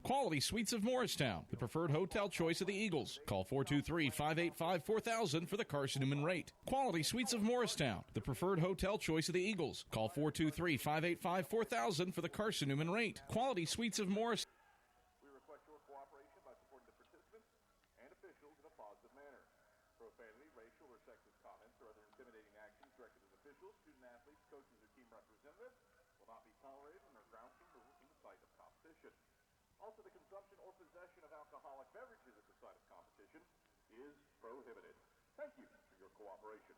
Quality Suites of Morristown, the preferred hotel choice of the Eagles. Call 423-585-4000 for the Carson-Newman rate. Quality Suites of Morristown, the preferred hotel choice of the Eagles. Call 423-585-4000 for the Carson-Newman rate. Quality Suites of Morristown. We request your cooperation by supporting the participants and officials in a positive manner. Profanity, racial, or sexist comments or other intimidating actions directed at officials, student athletes, coaches, or team representatives will not be tolerated and are grounds for removal from the site of competition. Also, the consumption or possession of alcoholic beverages at the site of competition is prohibited. Thank you for your cooperation.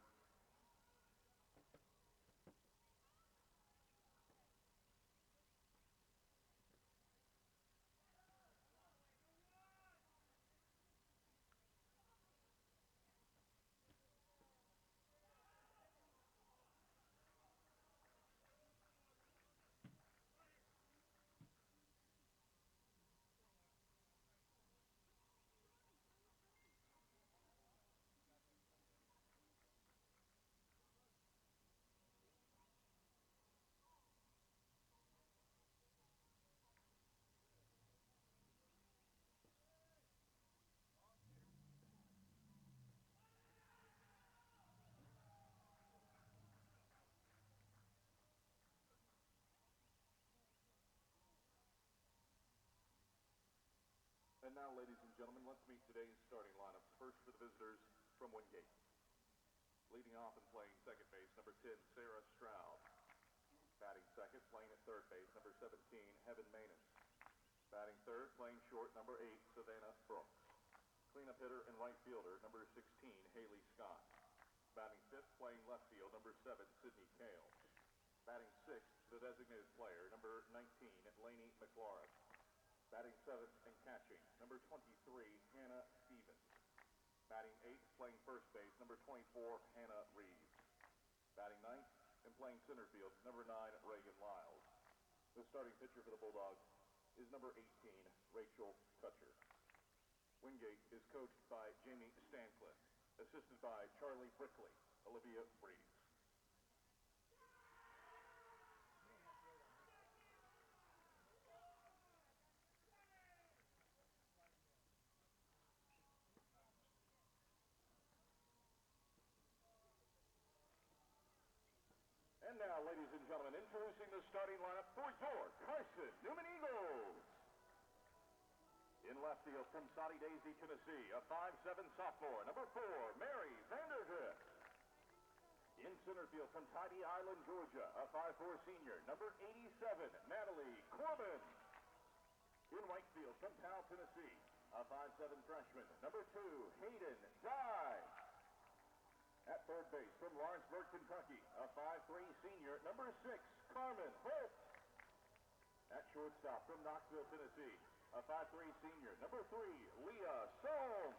And now, ladies and gentlemen, let's meet today's starting lineups. First for the visitors from Wingate. Leading off and playing second base, number 10, Sarah Stroud. Batting second, playing at third base, number 17, Heaven Manus. Batting third, playing short, number 8, Savannah Brooks. Cleanup hitter and right fielder, number 16, Haley Scott. Batting fifth, playing left field, number 7, Sydney Kale. Batting sixth, the designated player, number 19, Lainey McLaurin. Batting seventh and catching, number 23, Hannah Stevens. Batting eighth, playing first base, number 24, Hannah Reeves. Batting ninth and playing center field, number 9, Reagan Lyles. The starting pitcher for the Bulldogs is number 18, Rachel Kutcher. Wingate is coached by Jamie Stancliffe, assisted by Charlie Brickley, Olivia Breeze. And now, ladies and gentlemen, introducing the starting lineup for your Carson-Newman Eagles. In left field from Saudi Daisy, Tennessee, a 5'7" sophomore, number 4, Mary Vandergrift. In center field from Tybee Island, Georgia, a 5'4" senior, number 87, Natalie Corbin. In right field from Powell, Tennessee, a 5'7" freshman, number 2, Hayden Dye. At third base from Lawrenceburg, Kentucky, a 5'3" senior, number 6, Carmen Holt. At shortstop from Knoxville, Tennessee, a 5'3" senior, number 3, Leah Sohm.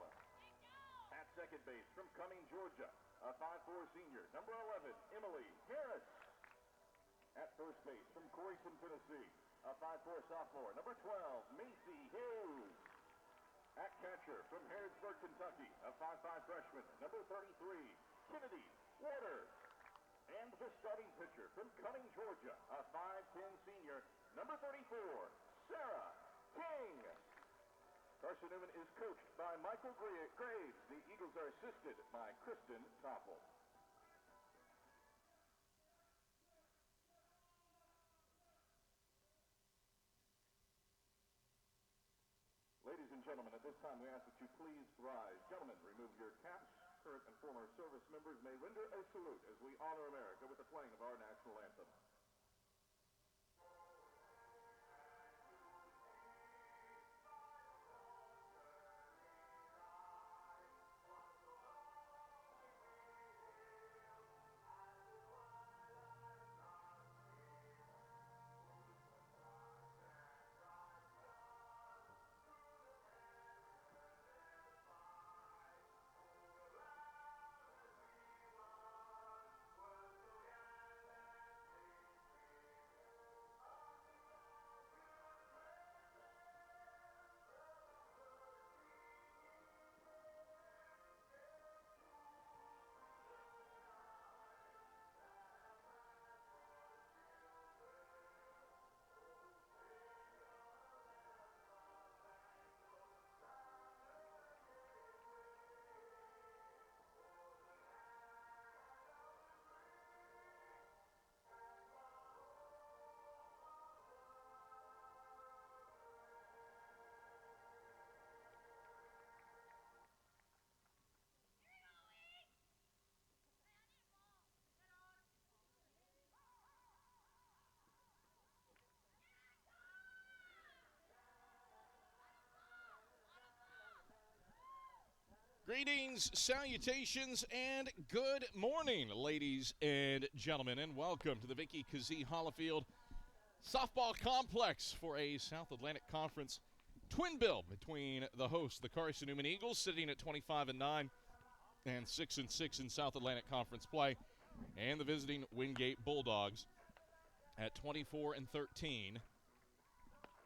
At second base from Cumming, Georgia, a 5'4" senior, number 11, Emily Harris. At first base from Coreyton, Tennessee, a 5'4" sophomore, number 12, Macy Hughes. At catcher from Harrodsburg, Kentucky, a 5'5" freshman, number 33, Kennedy Waters. And the starting pitcher from Cumming, Georgia, a 5'10" senior, number 34, Sarah King. Carson-Newman is coached by Michael Graves. The Eagles are assisted by Kristen Toppel. Ladies and gentlemen, at this time we ask that you please rise. Gentlemen, remove your caps. Current and former service members may render a salute as we honor America with the playing of our national anthem. Greetings, salutations, and good morning, ladies and gentlemen, and welcome to the Vicky Kazee Hollifield Softball Complex for a South Atlantic Conference twin bill between the hosts, the Carson-Newman Eagles, sitting at 25-9 and 6-6 in South Atlantic Conference play, and the visiting Wingate Bulldogs at 24-13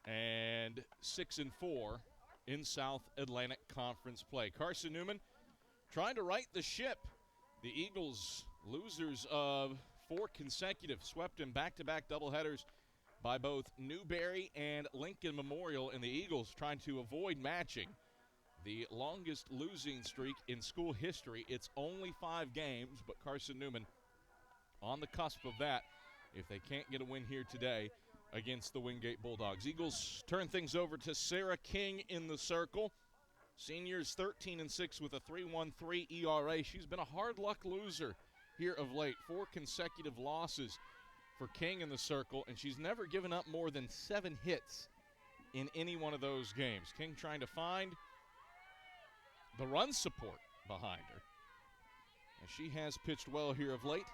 and 6-4 in South Atlantic Conference play. Carson-Newman trying to right the ship. The Eagles, losers of 4 consecutive, swept in back-to-back doubleheaders by both Newberry and Lincoln Memorial, and the Eagles trying to avoid matching the longest losing streak in school history. It's only 5 games, but Carson-Newman on the cusp of that if they can't get a win here today against the Wingate Bulldogs. Eagles turn things over to Sarah King in the circle. Senior's 13-6 with a 3.13 ERA. She's been a hard luck loser here of late. 4 consecutive losses for King in the circle, and she's never given up more than 7 hits in any one of those games. King trying to find the run support behind her, and she has pitched well here of late.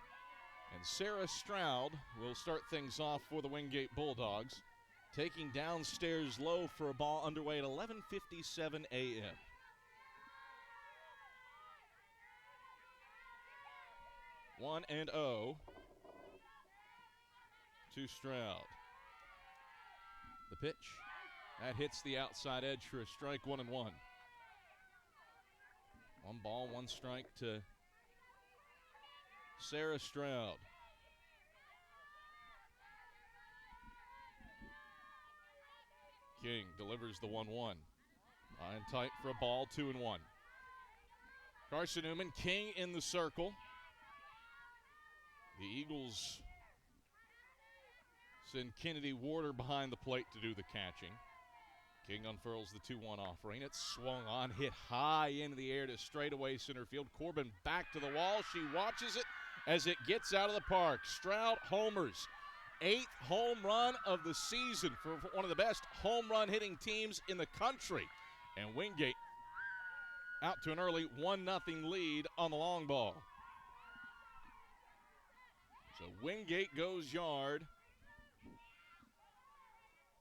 And Sarah Stroud will start things off for the Wingate Bulldogs, taking downstairs low for a ball underway at 11:57 a.m. One and 0 to Stroud. The pitch, that hits the outside edge for a strike, 1-1. 1 ball, 1 strike to Sarah Stroud. King delivers the 1-1. Line tight for a ball, 2-1. Carson-Newman, King in the circle. The Eagles send Kennedy Warder behind the plate to do the catching. King unfurls the 2-1 offering. It's swung on, hit high into the air to straightaway center field. Corbin back to the wall. She watches it as it gets out of the park. Stroud homers. 8th home run of the season for one of the best home run hitting teams in the country. And Wingate out to an early 1-0 lead on the long ball. So Wingate goes yard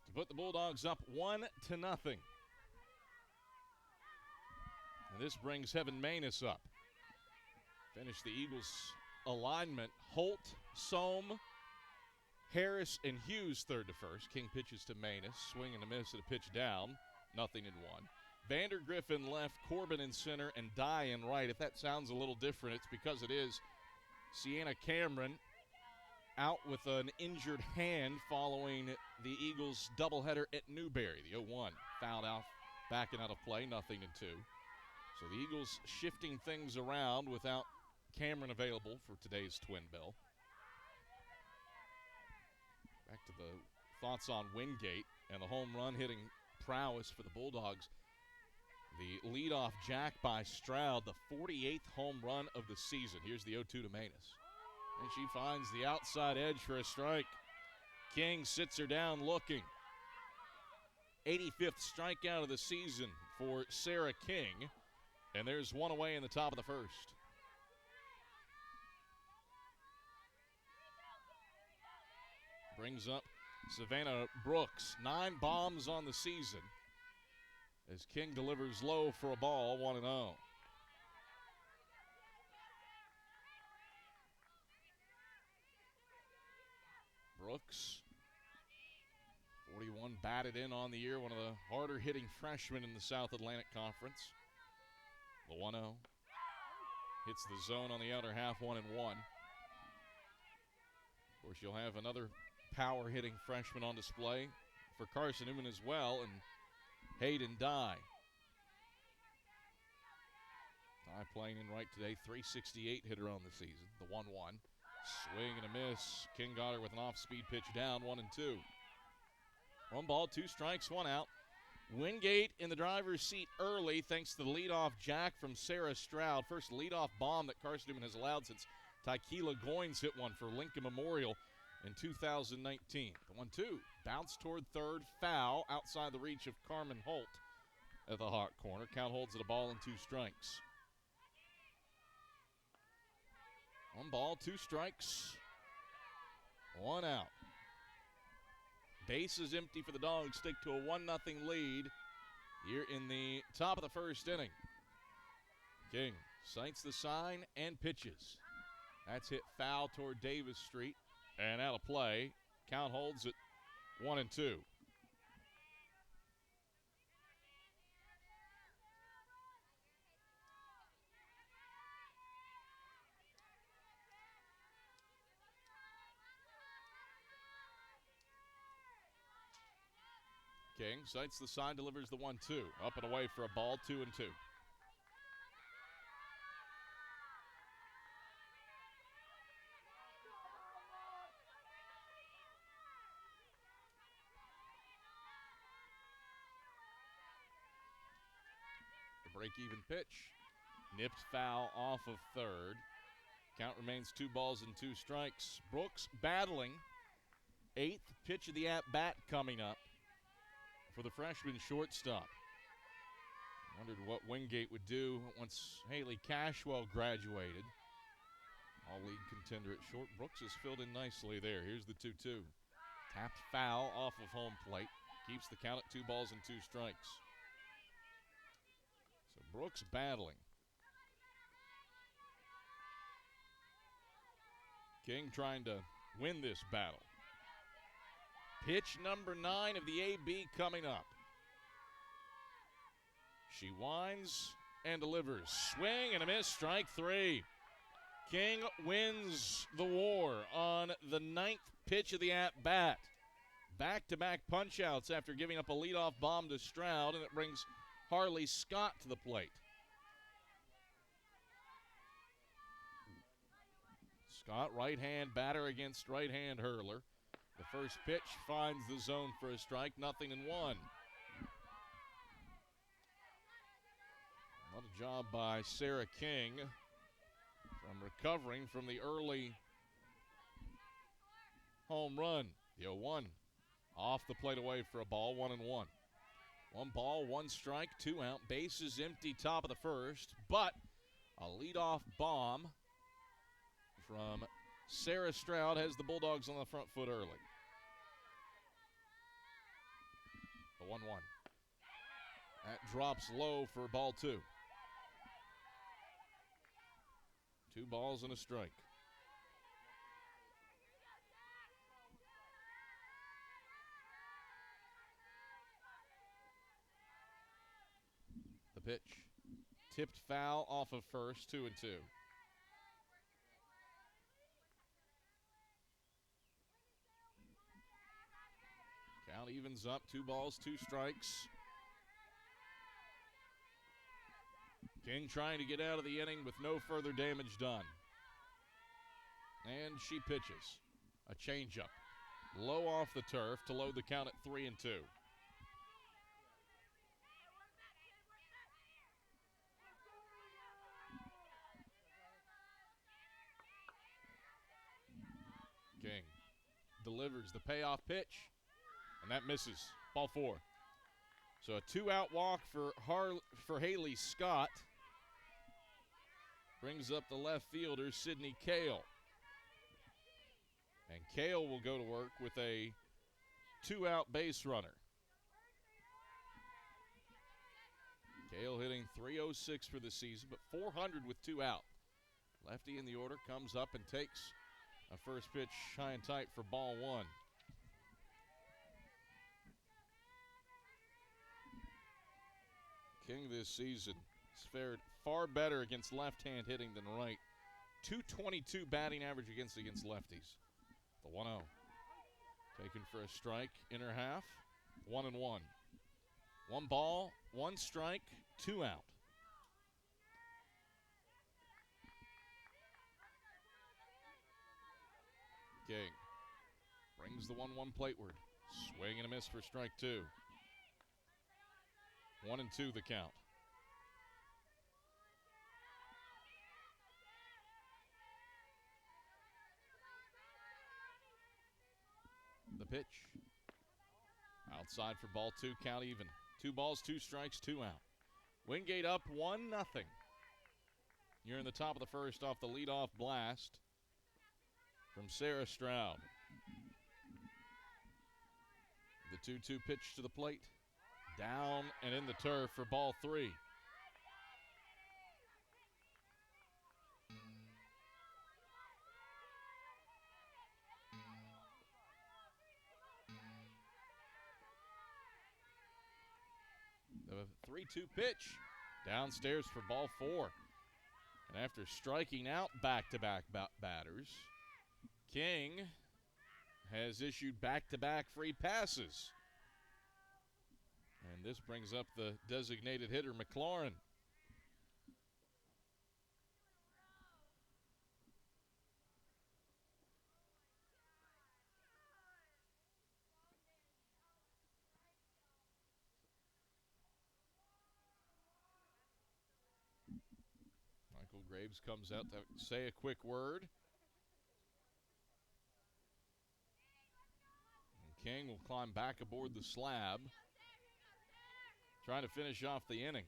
to put the Bulldogs up 1-0. And this brings Heaven Manus up. Finish the Eagles' alignment: Holt, Sohm, Harris, and Hughes third to first. King pitches to Manus, swing and a miss at a pitch down, 0-1. Vander Griffin left, Corbin in center, and Dye in right. If that sounds a little different, it's because it is. Sienna Cameron out with an injured hand following the Eagles' doubleheader at Newberry. The 0-1 fouled out, backing out of play, 0-2. So the Eagles shifting things around without Cameron available for today's twin bill. Back to the thoughts on Wingate and the home run hitting prowess for the Bulldogs. The leadoff jack by Stroud, the 48th home run of the season. Here's the 0-2 to Manus. And she finds the outside edge for a strike. King sits her down looking. 85th strikeout of the season for Sarah King. And there's one away in the top of the first. Brings up Savannah Brooks. 9 bombs on the season as King delivers low for a ball, 1-0. Brooks, 41 batted in on the year, one of the harder hitting freshmen in the South Atlantic Conference. The 1-0 hits the zone on the outer half, 1-1. Of course, you'll have another power hitting freshman on display for Carson-Newman as well, and Hayden Dye. Dye playing in right today, 368 hitter on the season, the 1-1. Swing and a miss. King got her with an off-speed pitch down, 1-2. 1 ball, 2 strikes, 1 out. Wingate in the driver's seat early thanks to the leadoff jack from Sarah Stroud. First leadoff bomb that Carson-Newman has allowed since Tykeela Goins hit one for Lincoln Memorial in 2019. The 1-2 bounced toward third, foul outside the reach of Carmen Holt at the hot corner. Count holds it a ball and 2 strikes. 1 ball, 2 strikes, 1 out. Base is empty for the Dogs. Stick to a 1-0 lead here in the top of the first inning. King sights the sign and pitches. That's hit foul toward Davis Street and out of play. Count holds at 1-2. King sights the sign, delivers the 1-2. Up and away for a ball, 2-2. The break-even pitch. Nipped foul off of third. Count remains 2 balls and 2 strikes. Brooks battling. 8th pitch of the at-bat coming up for the freshman shortstop. Wondered what Wingate would do once Haley Cashwell graduated. All-league contender at short. Brooks has filled in nicely there. Here's the 2-2. Tapped foul off of home plate. Keeps the count at 2 balls and 2 strikes. So Brooks battling. King trying to win this battle. Pitch number 9 of the AB coming up. She winds and delivers. Swing and a miss, strike 3. King wins the war on the 9th pitch of the at-bat. Back-to-back punch-outs after giving up a leadoff bomb to Stroud, and it brings Harley Scott to the plate. Scott, right-hand batter against right-hand hurler. The first pitch finds the zone for a strike, 0-1. What a job by Sarah King from recovering from the early home run. The 0-1 off the plate away for a ball, 1-1. 1 ball, 1 strike, 2 out. Bases empty, top of the first, but a leadoff bomb from Sarah Stroud has the Bulldogs on the front foot early. The 1-1. That drops low for ball 2. 2 balls and a strike. The pitch. Tipped foul off of first, 2-2. Count evens up, 2 balls, 2 strikes. King trying to get out of the inning with no further damage done. And she pitches. A changeup. Low off the turf to load the count at 3-2. King delivers the payoff pitch. And that misses. Ball 4. So a 2-out walk for Haley Scott. Brings up the left fielder, Sydney Kale. And Kale will go to work with a 2-out base runner. Kale hitting .306 for the season, but .400 with 2 out. Lefty in the order comes up and takes a first pitch high and tight for ball 1. King this season has fared far better against left-hand hitting than right. .222 batting average against lefties. The 1-0. Taken for a strike, inner half, 1-1. 1 ball, 1 strike, 2 out. King brings the 1-1 plateward. Swing and a miss for strike 2. 1-2 the count. The pitch. Outside for ball 2, count even. 2 balls, 2 strikes, 2 out. Wingate up 1-0. You're in the top of the first off the leadoff blast from Sarah Stroud. The 2-2 pitch to the plate. Down and in the turf for ball 3. The 3-2 pitch downstairs for ball 4. And after striking out back-to-back batters, King has issued back-to-back free passes. And this brings up the designated hitter, McLaurin. Michael Graves comes out to say a quick word. And King will climb back aboard the slab, trying to finish off the inning.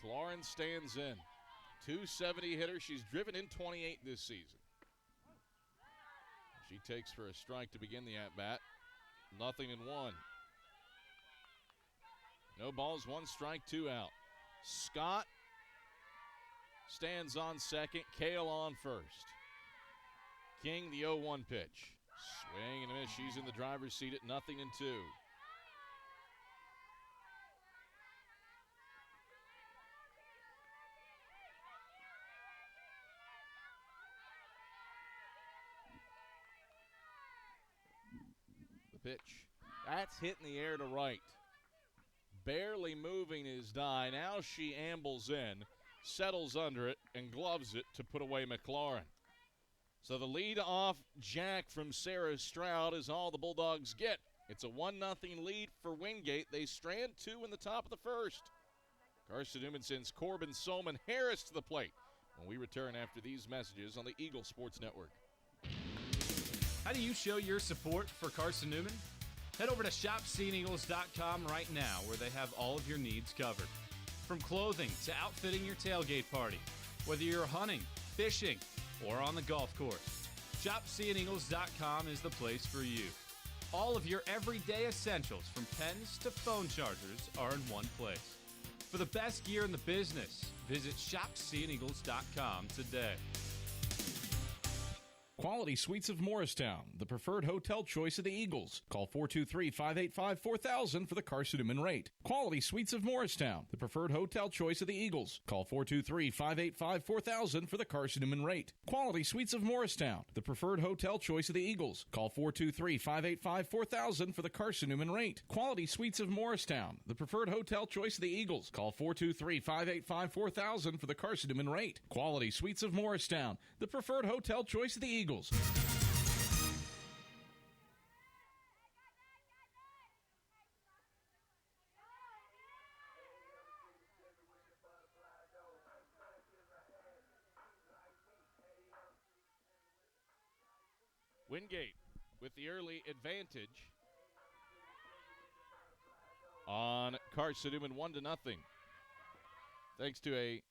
McLaurin stands in. 270 hitter. She's driven in 28 this season. She takes for a strike to begin the at-bat. 0-1. No balls, 1 strike, 2 out. Scott stands on second. Kale on first. King, the 0-1 pitch. Swing and a miss. She's in the driver's seat at 0-2. The pitch. That's hitting the air to right. Barely moving his die. Now she ambles in, settles under it, and gloves it to put away McLaurin. So the lead-off jack from Sarah Stroud is all the Bulldogs get. It's a 1-0 lead for Wingate. They strand 2 in the top of the first. Carson-Newman sends Corbin, Solman, Harris to the plate when we return after these messages on the Eagle Sports Network. How do you show your support for Carson-Newman? Head over to shopseeingeagles.com right now, where they have all of your needs covered. From clothing to outfitting your tailgate party, whether you're hunting, fishing, or on the golf course, shopseeingeagles.com is the place for you. All of your everyday essentials, from pens to phone chargers, are in one place. For the best gear in the business, visit shopseeingeagles.com today. Quality Suites of Morristown, the preferred hotel choice of the Eagles. Call 423-585-4000 for the Carson-Newman rate. Quality Suites of Morristown, the preferred hotel choice of the Eagles. Call 423-585-4000 for the Carson-Newman rate. Quality Suites of Morristown, the preferred hotel choice of the Eagles. Call 423-585-4000 for the Carson-Newman rate. Quality Suites of Morristown, the preferred hotel choice of the Eagles. Call 423-585-4000 for the Carson-Newman rate. Quality Suites of Morristown, the preferred hotel choice of the Eagles. Wingate with the early advantage on Carson-Newman, 1-0. Thanks to a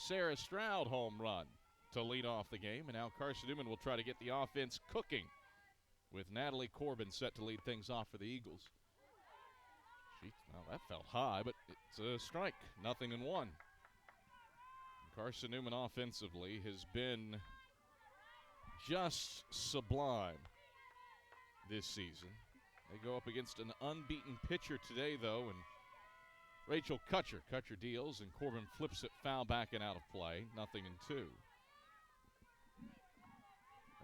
Sarah Stroud home run to lead off the game. And now Carson-Newman will try to get the offense cooking with Natalie Corbin set to lead things off for the Eagles. Well, that felt high, but it's a strike. 0-1. Carson-Newman offensively has been just sublime this season. They go up against an unbeaten pitcher today, though, and Rachel Kutcher. Kutcher deals, and Corbin flips it foul back and out of play. 0-2.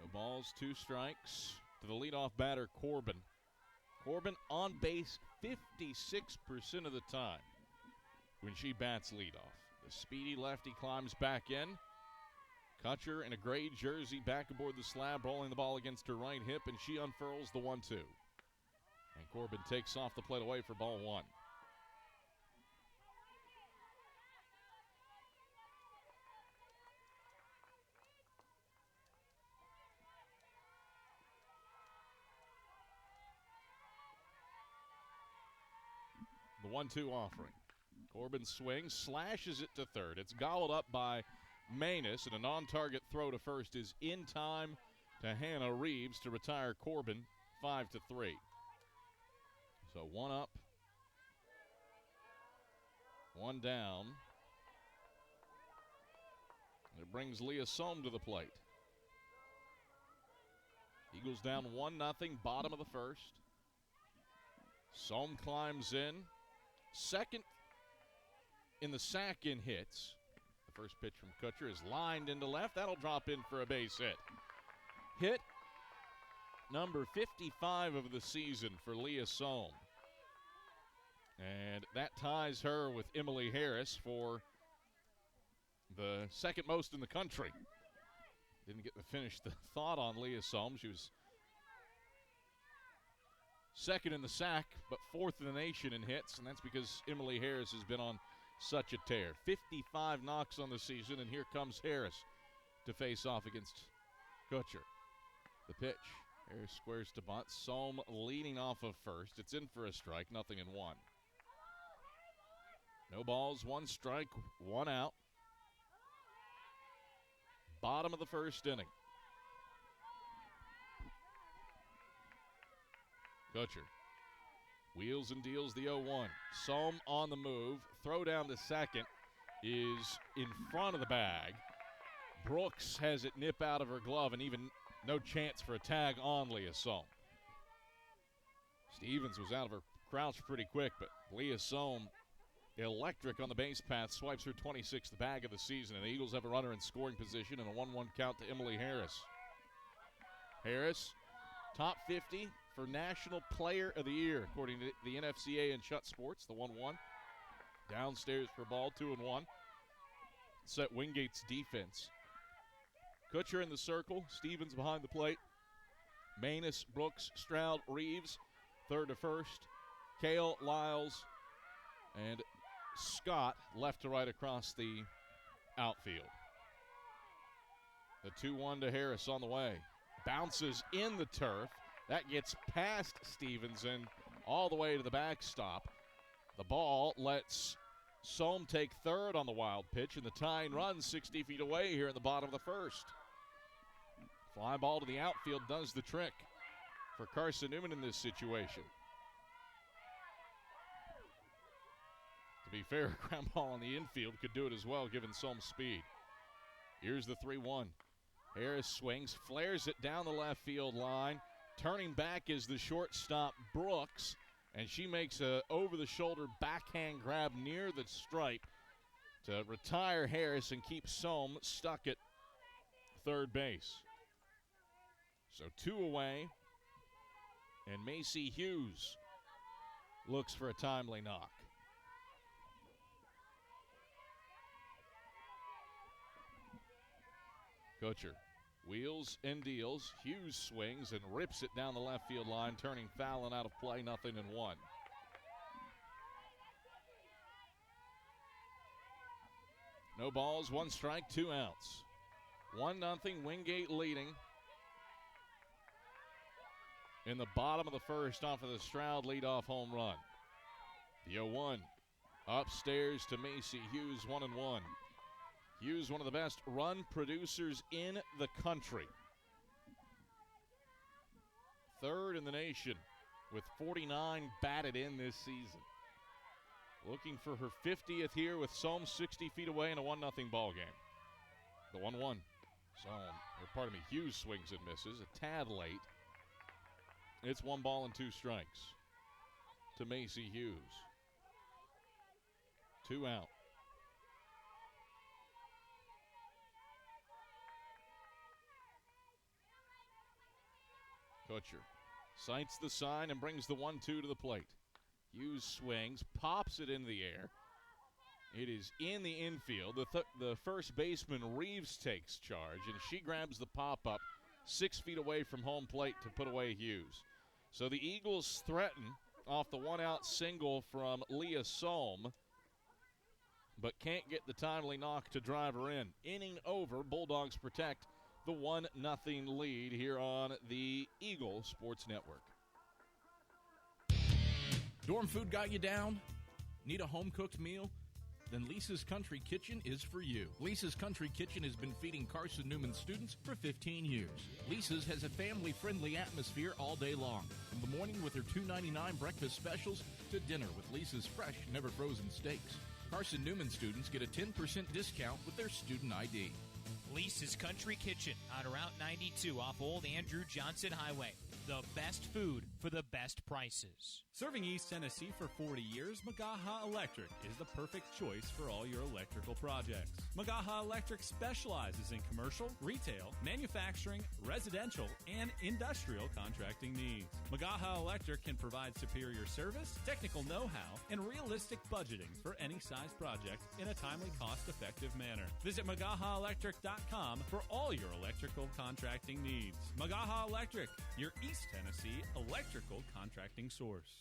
No balls, 2 strikes to the leadoff batter, Corbin. Corbin on base 56% of the time when she bats leadoff. The speedy lefty climbs back in. Kutcher in a gray jersey back aboard the slab, rolling the ball against her right hip, and she unfurls the 1-2. And Corbin takes off the plate away for ball 1. 1-2 offering. Corbin swings, slashes it to third. It's gobbled up by Manus, and a non-target throw to first is in time to Hannah Reeves to retire Corbin 5-3. So one up, one down. It brings Leah Sohm to the plate. Eagles down 1-0, bottom of the first. Sohm climbs in. Second in the sack in hits. The first pitch from Kutcher is lined into left. That'll drop in for a base hit. Hit number 55 of the season for Leah Sohm. And that ties her with Emily Harris for the second most in the country. Didn't get to finish the thought on Leah Sohm. She was second in the sack, but fourth in the nation in hits, and that's because Emily Harris has been on such a tear. 55 knocks on the season, and here comes Harris to face off against Kutcher. The pitch. Harris squares to bunt. Sohm leading off of first. It's in for a strike, 0-1. No balls, one strike, one out. Bottom of the first inning. Kutcher wheels and deals the 0-1. Sohm on the move. Throw down to second is in front of the bag. Brooks has it nip out of her glove, and even no chance for a tag on Leah Sohm. Stevens was out of her crouch pretty quick, but Leah Sohm, electric on the base path, swipes her 26th bag of the season, and the Eagles have a runner in scoring position and a 1-1 count to Emily Harris. Harris, top 50 for National Player of the Year, according to the NFCA and Shut Sports, the 1-1. Downstairs for ball, 2-1. Set Wingate's defense. Kutcher in the circle, Stevens behind the plate. Manus, Brooks, Stroud, Reeves, third to first. Kale, Lyles, and Scott left to right across the outfield. The 2-1 to Harris on the way. Bounces in the turf. That gets past Stevenson all the way to the backstop. The ball lets Sohm take third on the wild pitch, and the tying run 60 feet away here in the bottom of the first. Fly ball to the outfield does the trick for Carson-Newman in this situation. To be fair, a ground ball on the infield could do it as well, given Sohm's speed. Here's the 3-1. Harris swings, flares it down the left field line. Turning back is the shortstop, Brooks, and she makes a over-the-shoulder backhand grab near the stripe to retire Harris and keep Sohm stuck at third base. So 2 away, and Macy Hughes looks for a timely knock. Kutcher wheels and deals. Hughes swings and rips it down the left field line, turning foul and out of play, 0-1. No balls, one strike, 2 outs. 1-0, Wingate leading. In the bottom of the first off of the Stroud leadoff home run. The 0-1 upstairs to Macy Hughes, 1-1. Hughes, one of the best run producers in the country. Third in the nation with 49 batted in this season. Looking for her 50th here with Sohm 60 feet away in a 1-0 ball game. The 1-1. Hughes swings and misses a tad late. It's 1 ball and 2 strikes to Macy Hughes. 2 out. Kutcher sights the sign and brings the 1-2 to the plate. Hughes swings, pops it in the air. It is in the infield. The first baseman, Reeves, takes charge, and she grabs the pop-up 6 feet away from home plate to put away Hughes. So the Eagles threaten off the 1-out single from Leah Sohm, but can't get the timely knock to drive her in. Inning over, Bulldogs protect the 1-0 lead here on the Eagle Sports Network. Dorm food got you down? Need a home-cooked meal? Then Lisa's Country Kitchen is for you. Lisa's Country Kitchen has been feeding Carson-Newman students for 15 years. Lisa's has a family-friendly atmosphere all day long, from the morning with their $2.99 breakfast specials to dinner with Lisa's fresh, never-frozen steaks. Carson-Newman students get a 10% discount with their student ID. Lisa's Country Kitchen on Route 92 off Old Andrew Johnson Highway. The best food for the best prices. Serving East Tennessee for 40 years, Magaha Electric is the perfect choice for all your electrical projects. Magaha Electric specializes in commercial, retail, manufacturing, residential, and industrial contracting needs. Magaha Electric can provide superior service, technical know-how, and realistic budgeting for any size project in a timely, cost-effective manner. Visit MagahaElectric.com for all your electrical contracting needs. Magaha Electric, your East Tennessee electrical contracting source.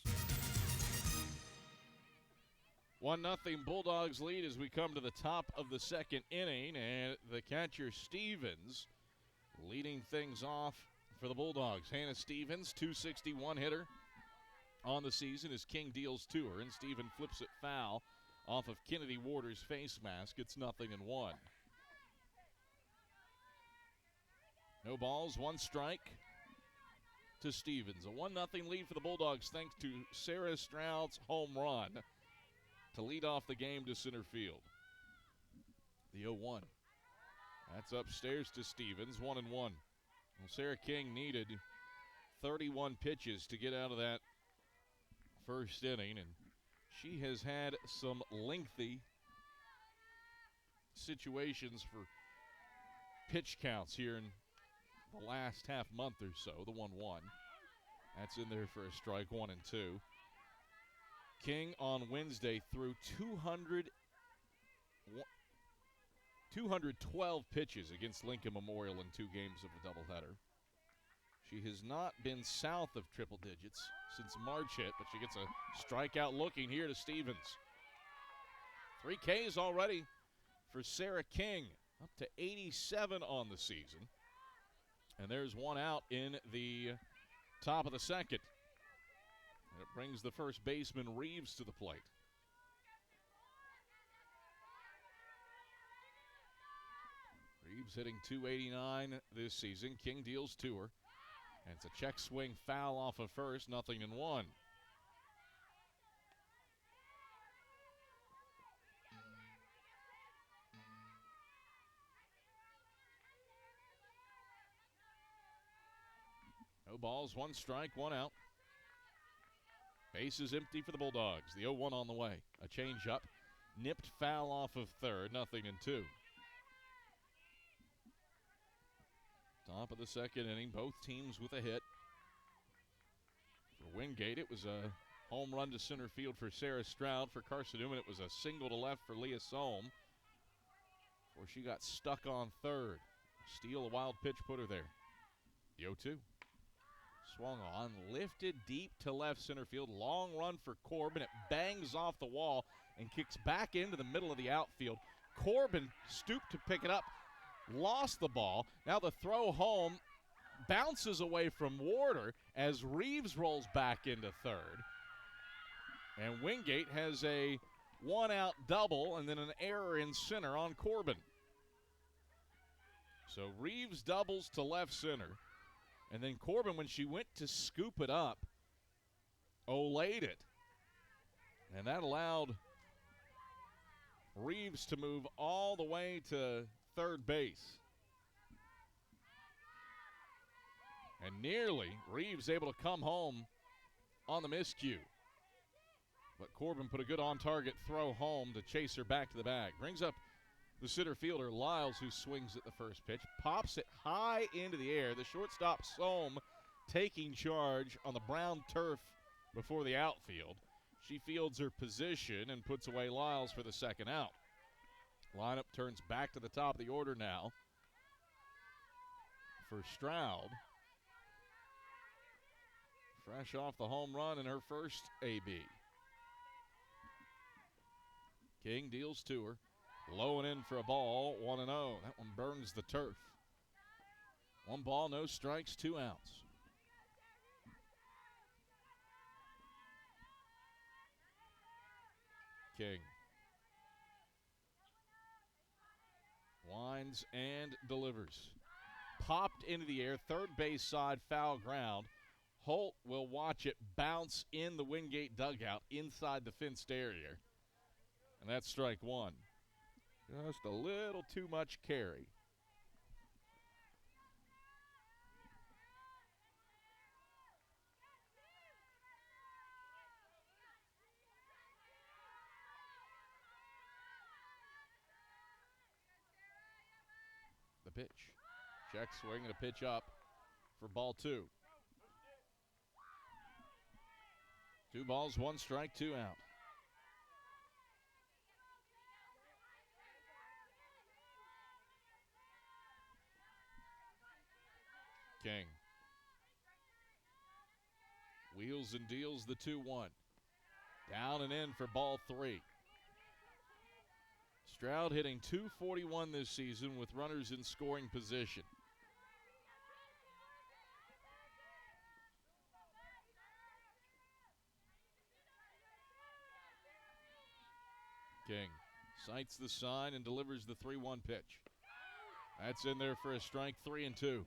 1-0 Bulldogs lead as we come to the top of the second inning, and the catcher Stevens leading things off for the Bulldogs. Hannah Stevens, 261 hitter on the season as King deals to her, and Steven flips it foul off of Kennedy Warder's face mask. It's 0-1. No balls, one strike to Stevens. A 1-0 lead for the Bulldogs thanks to Sarah Stroud's home run to lead off the game to center field. The 0-1. That's upstairs to Stevens, 1-1. Well, Sarah King needed 31 pitches to get out of that first inning, and she has had some lengthy situations for pitch counts here in the last half month or so. The 1-1. That's in there for a strike, 1 and 2. King on Wednesday threw 212 pitches against Lincoln Memorial in 2 games of a doubleheader. She has not been south of triple digits since March hit, but she gets a strikeout looking here to Stevens. 3 Ks already for Sarah King, up to 87 on the season. And there's one out in the top of the second. And it brings the first baseman Reeves to the plate. Reeves hitting .289 this season. King deals to her. And it's a check swing foul off of first, 0-1. No balls, 1 strike, 1 out. Base is empty for the Bulldogs. The 0-1 on the way. A changeup. Nipped foul off of third, 0-2. Top of the second inning, both teams with a hit. For Wingate, it was a home run to center field for Sarah Stroud. For Carson-Newman, it was a single to left for Leah Sohm, before she got stuck on third. Steal, a wild pitch put her there. The 0-2. Swung on, lifted deep to left center field. Long run for Corbin. It bangs off the wall and kicks back into the middle of the outfield. Corbin stooped to pick it up, lost the ball. Now the throw home bounces away from Warder as Reeves rolls back into third. And Wingate has a 1-out double and then an error in center on Corbin. So Reeves doubles to left center. And then Corbin, when she went to scoop it up, olayed it. And that allowed Reeves to move all the way to third base. And nearly Reeves able to come home on the miscue. But Corbin put a good on-target throw home to chase her back to the bag. Brings up the center fielder, Lyles, who swings at the first pitch, pops it high into the air. The shortstop, Sohm, taking charge on the brown turf before the outfield. She fields her position and puts away Lyles for the second out. Lineup turns back to the top of the order now for Stroud. Fresh off the home run in her first AB. King deals to her. Low and in for a ball, 1-0. That one burns the turf. 1 ball, no strikes, 2 outs. King. Winds and delivers. Popped into the air, third base side, foul ground. Holt will watch it bounce in the Wingate dugout inside the fenced area. And that's strike one. Just a little too much carry. The pitch. Check swing and a pitch up for ball two. 2 balls, 1 strike, 2 out. King. Wheels and deals the 2-1. Down and in for ball 3. Stroud hitting .241 this season with runners in scoring position. King sights the sign and delivers the 3-1 pitch. That's in there for a strike, 3-2.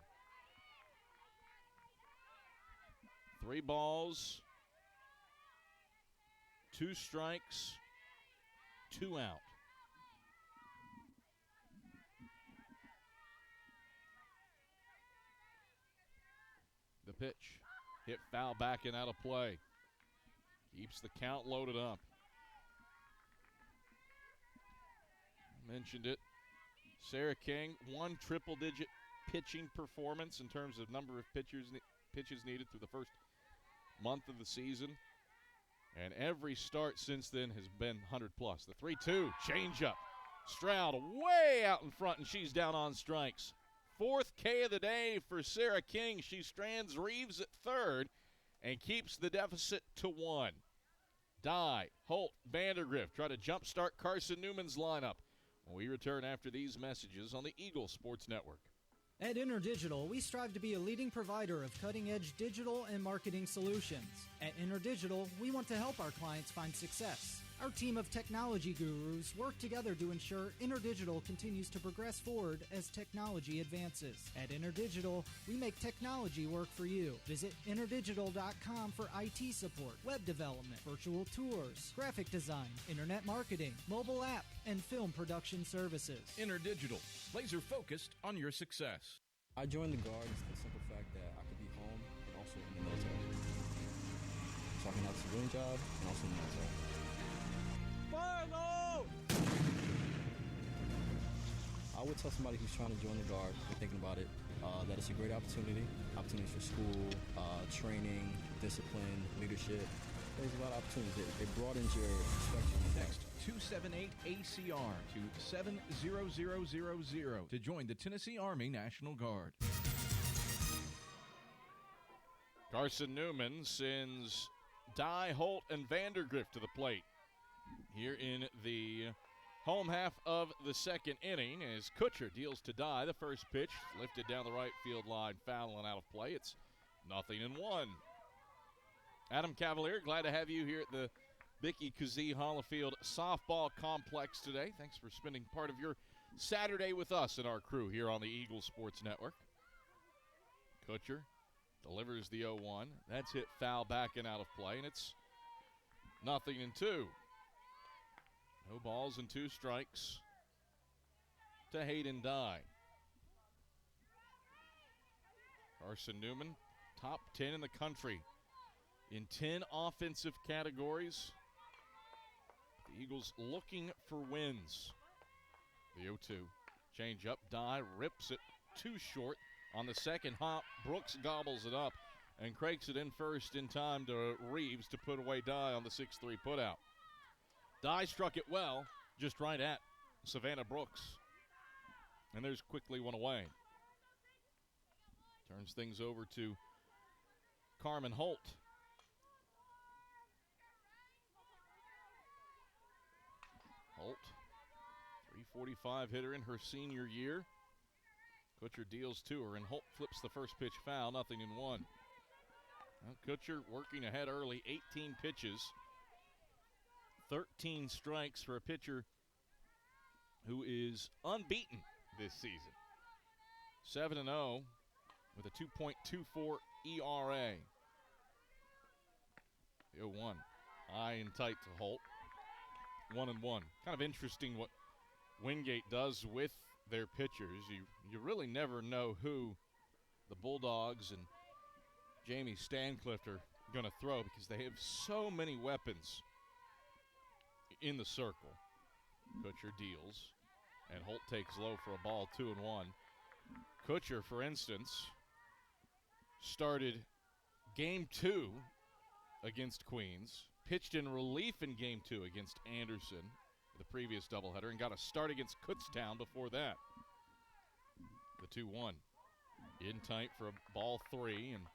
3 balls, 2 strikes, 2 out. The pitch hit foul back and out of play. Keeps the count loaded up. Mentioned it. Sarah King, 1 triple-digit pitching performance in terms of number of pitches needed through the first month of the season. And every start since then has been 100-plus. The 3-2 changeup. Stroud way out in front, and she's down on strikes. 4th K of the day for Sarah King. She strands Reeves at third and keeps the deficit to 1. Dye, Holt, Vandergrift try to jumpstart Carson-Newman's lineup. We return after these messages on the Eagle Sports Network. At InterDigital, we strive to be a leading provider of cutting-edge digital and marketing solutions. At InterDigital, we want to help our clients find success. Our team of technology gurus work together to ensure InterDigital continues to progress forward as technology advances. At InterDigital, we make technology work for you. Visit interdigital.com for IT support, web development, virtual tours, graphic design, internet marketing, mobile app, and film production services. InterDigital, laser focused on your success. I joined the Guard for the simple fact that I could be home and also in the military. So I can have a civilian job and also in the military. I would tell somebody who's trying to join the Guard, who's thinking about it, that it's a great opportunities for school, training, discipline, leadership. There's a lot of opportunities. It broadens your perspective. Text 278-ACR to 70000 to join the Tennessee Army National Guard. Carson-Newman sends Dye, Holt, and Vandergrift to the plate here in the home half of the second inning as Kutcher deals to Dye. The first pitch lifted down the right field line, foul and out of play. It's 0-1. Adam Cavalier, glad to have you here at the Bickey Kazee Hollifield Softball Complex today. Thanks for spending part of your Saturday with us and our crew here on the Eagle Sports Network. Kutcher delivers the 0-1. That's hit foul back and out of play, and it's 0-2. No balls and 2 strikes to Hayden Dye. Carson-Newman, top 10 in the country in 10 offensive categories. The Eagles looking for wins. The 0-2 change up. Dye rips it too short on the second hop. Brooks gobbles it up and cranks it in first in time to Reeves to put away Dye on the 6-3 putout. Dye struck it well, just right at Savannah Brooks. And there's quickly one away. Turns things over to Carmen Holt. Holt, .345 hitter in her senior year. Kutcher deals to her, and Holt flips the first pitch foul, 0-1. Well, Kutcher working ahead early, 18 pitches. 13 strikes for a pitcher who is unbeaten this season. 7-0 with a 2.24 ERA. The 0-1. High and tight to Holt. 1-1. Kind of interesting what Wingate does with their pitchers. You really never know who the Bulldogs and Jamie Stancliffe are going to throw because they have so many weapons in the circle. Kutcher deals, and Holt takes low for a ball, 2-1. Kutcher, for instance, started Game 2 against Queens, pitched in relief in Game 2 against Anderson, the previous doubleheader, and got a start against Kutztown before that. The 2-1. In tight for a ball 3, and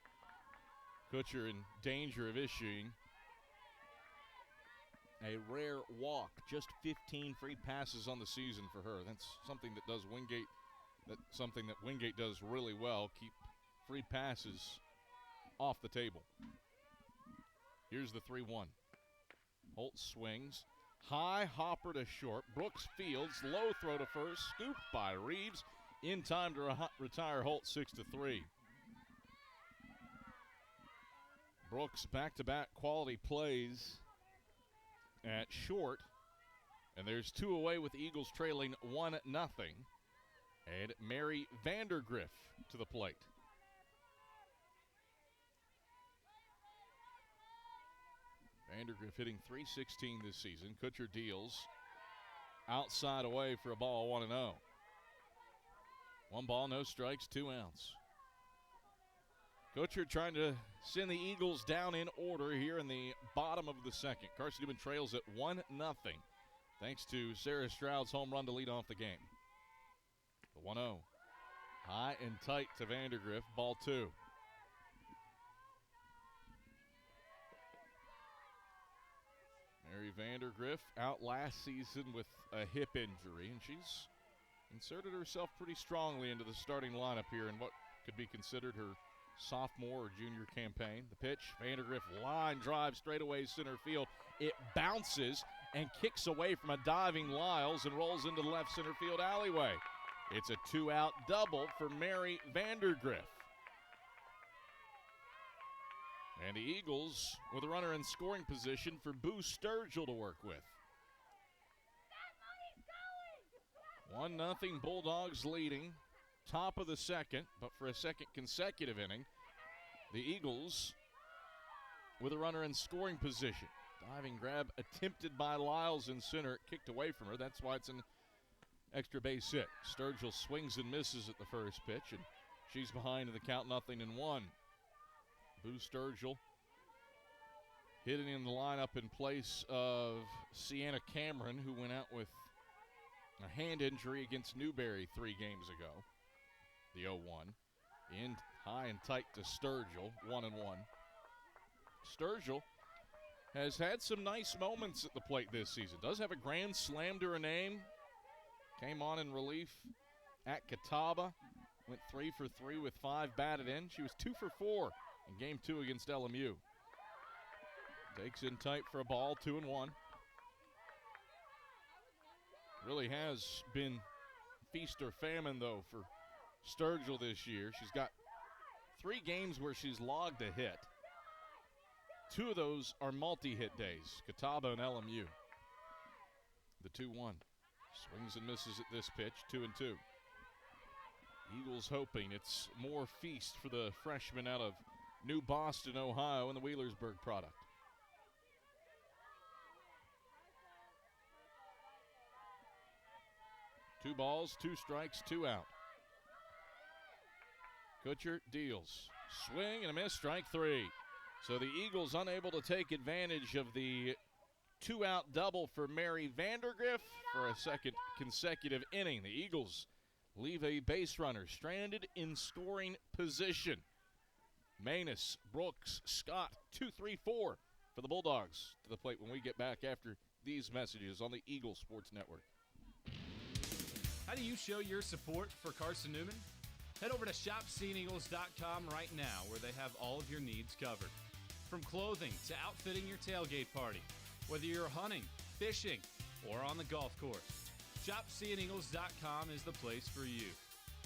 Kutcher in danger of issuing a rare walk. Just 15 free passes on the season for her. That's something that Wingate does really well. Keep free passes off the table. Here's the 3-1. Holt swings. High hopper to short. Brooks fields. Low throw to first. Scooped by Reeves. In time to retire Holt 6-3. Brooks back-to-back quality plays at short. And there's 2 away with the Eagles trailing 1-0. And Mary Vandergriff to the plate. Vandergriff hitting .316 this season. Kutcher deals. Outside away for a ball, 1-0. 1 ball, no strikes, 2 outs. Kutcher trying to send the Eagles down in order here in the bottom of the second. Carson-Newman trails at 1-0 thanks to Sarah Stroud's home run to lead off the game. The 1-0. High and tight to Vandergriff, ball 2. Mary Vandergriff out last season with a hip injury, and she's inserted herself pretty strongly into the starting lineup here in what could be considered her sophomore or junior campaign. The pitch, Vandergriff line drive straightaway center field. It bounces and kicks away from a diving Lyles and rolls into the left center field alleyway. It's a 2-out double for Mary Vandergriff. And the Eagles with a runner in scoring position for Boo Sturgill to work with. 1-0 Bulldogs leading, top of the second, but for a second consecutive inning, the Eagles with a runner in scoring position. Diving grab attempted by Lyles in center, kicked away from her. That's why it's an extra base hit. Sturgill swings and misses at the first pitch, and she's behind in the count, 0-1. Boo Sturgill hitting in the lineup in place of Sienna Cameron, who went out with a hand injury against Newberry 3 games ago. The 0-1. In high and tight to Sturgill, 1-1. Sturgill has had some nice moments at the plate this season. Does have a grand slam to her name. Came on in relief at Catawba. Went 3 for 3 with 5 batted in. She was 2 for 4 in Game 2 against LMU. Takes in tight for a ball, 2-1. Really has been feast or famine, though, for Sturgill this year. She's got 3 games where she's logged a hit. 2 of those are multi-hit days, Catawba and LMU. The 2-1. Swings and misses at this pitch, 2-2. Eagles hoping it's more feast for the freshman out of New Boston, Ohio, in the Wheelersburg product. Two balls, 2 strikes, 2 out. Kutcher deals. Swing and a miss, strike 3. So the Eagles unable to take advantage of the 2-out double for Mary Vandergriff for a second consecutive inning. The Eagles leave a base runner stranded in scoring position. Manus, Brooks, Scott, 2-3-4 for the Bulldogs to the plate when we get back after these messages on the Eagle Sports Network. How do you show your support for Carson-Newman? Head over to shopseeingeagles.com right now, where they have all of your needs covered. From clothing to outfitting your tailgate party. Whether you're hunting, fishing, or on the golf course. ShopSeeingEagles.com is the place for you.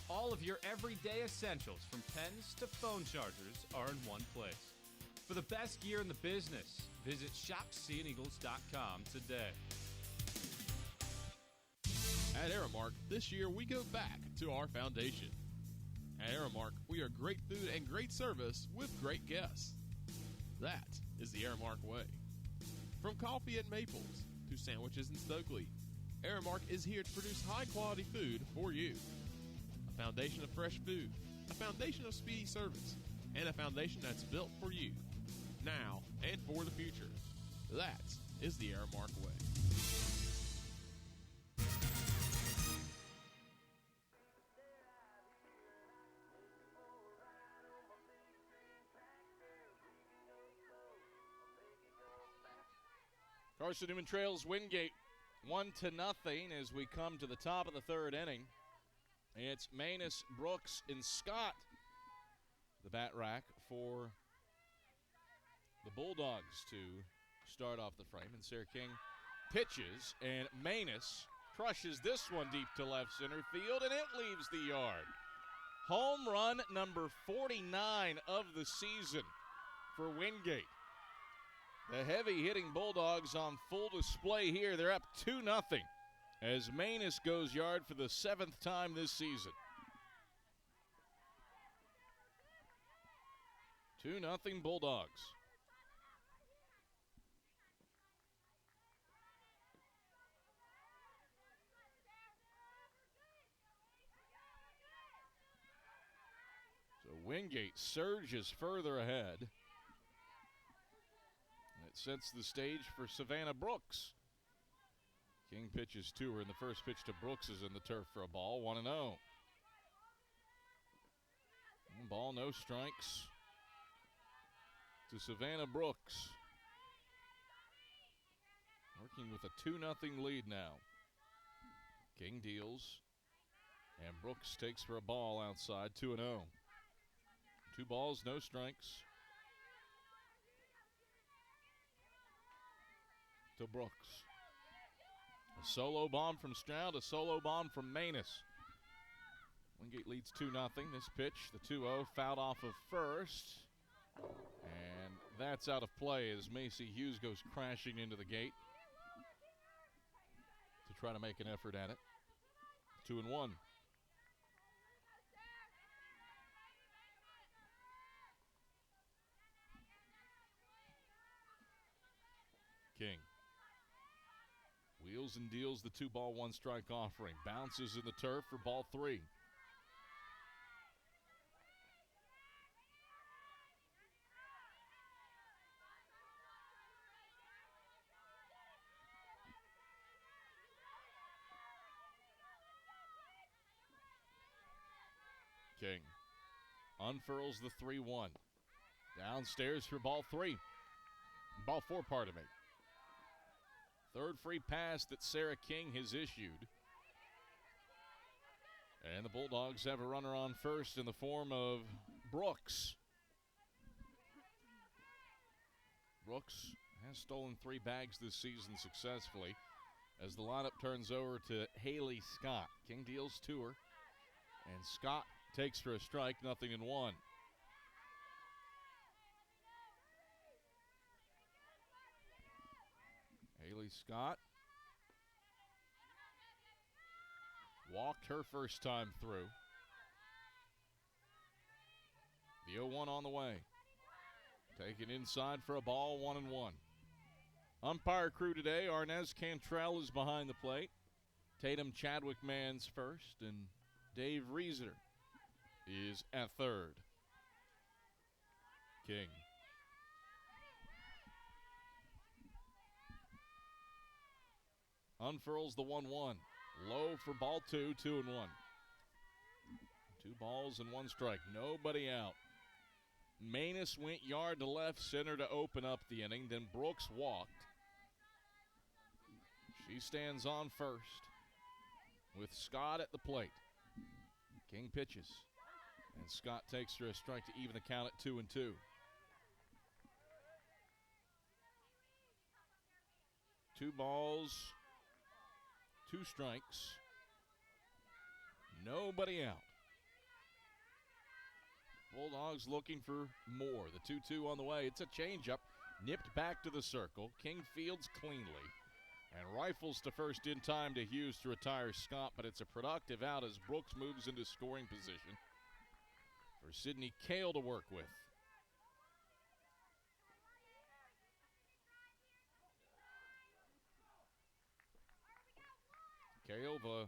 All of your everyday essentials, from pens to phone chargers, are in one place. For the best gear in the business, visit ShopSeeingEagles.com today. At Aramark, this year we go back to our foundation. At Aramark, we are great food and great service with great guests. That is the Aramark way. From coffee at Maples to sandwiches in Stokely, Aramark is here to produce high-quality food for you. A foundation of fresh food, a foundation of speedy service, and a foundation that's built for you, now and for the future. That is the Aramark way. Carson-Newman trails Wingate 1-0 as we come to the top of the third inning. It's Manus, Brooks, and Scott, the bat rack for the Bulldogs to start off the frame. And Sarah King pitches, and Manus crushes this one deep to left center field, and it leaves the yard. Home run number 49 of the season for Wingate. The heavy-hitting Bulldogs on full display here. They're up 2-0 as Manus goes yard for the 7th time this season. 2-0 Bulldogs. So Wingate surges further ahead. It sets the stage for Savannah Brooks. King pitches to her, and the first pitch to Brooks is in the turf for a ball, 1-0. Ball, no strikes to Savannah Brooks. Working with a 2-0 lead now. King deals, and Brooks takes for a ball outside, 2-0. 2 balls, no strikes. To Brooks. A solo bomb from Stroud, a solo bomb from Manus. Wingate leads 2-0. This pitch, the 2-0, fouled off of first. And that's out of play as Macy Hughes goes crashing into the gate to try to make an effort at it. 2-1. King wheels and deals the 2-ball, 1-strike offering. Bounces in the turf for ball 3. King unfurls the 3-1. Downstairs for ball 3. Ball 4, pardon me. Third free pass that Sarah King has issued. And the Bulldogs have a runner on first in the form of Brooks. Brooks has stolen 3 bags this season successfully as the lineup turns over to Haley Scott. King deals to her, and Scott takes for a strike, 0-1. Haley Scott walked her first time through. The 0-1 on the way. Taken inside for a ball, 1-1. Umpire crew today, Arnez Cantrell is behind the plate. Tatum Chadwick Mans first, and Dave Reeser is at third. King unfurls the 1-1. Low for ball 2, 2-1. 2 balls and 1 strike. Nobody out. Manus went yard to left center to open up the inning. Then Brooks walked. She stands on first with Scott at the plate. King pitches, and Scott takes her a strike to even the count at 2-2. 2 balls, 2 strikes. Nobody out. Bulldogs looking for more. The 2-2 on the way. It's a changeup. Nipped back to the circle. King fields cleanly. And rifles to first in time to Hughes to retire Scott, but it's a productive out as Brooks moves into scoring position for Sidney Cale to work with. Cale, the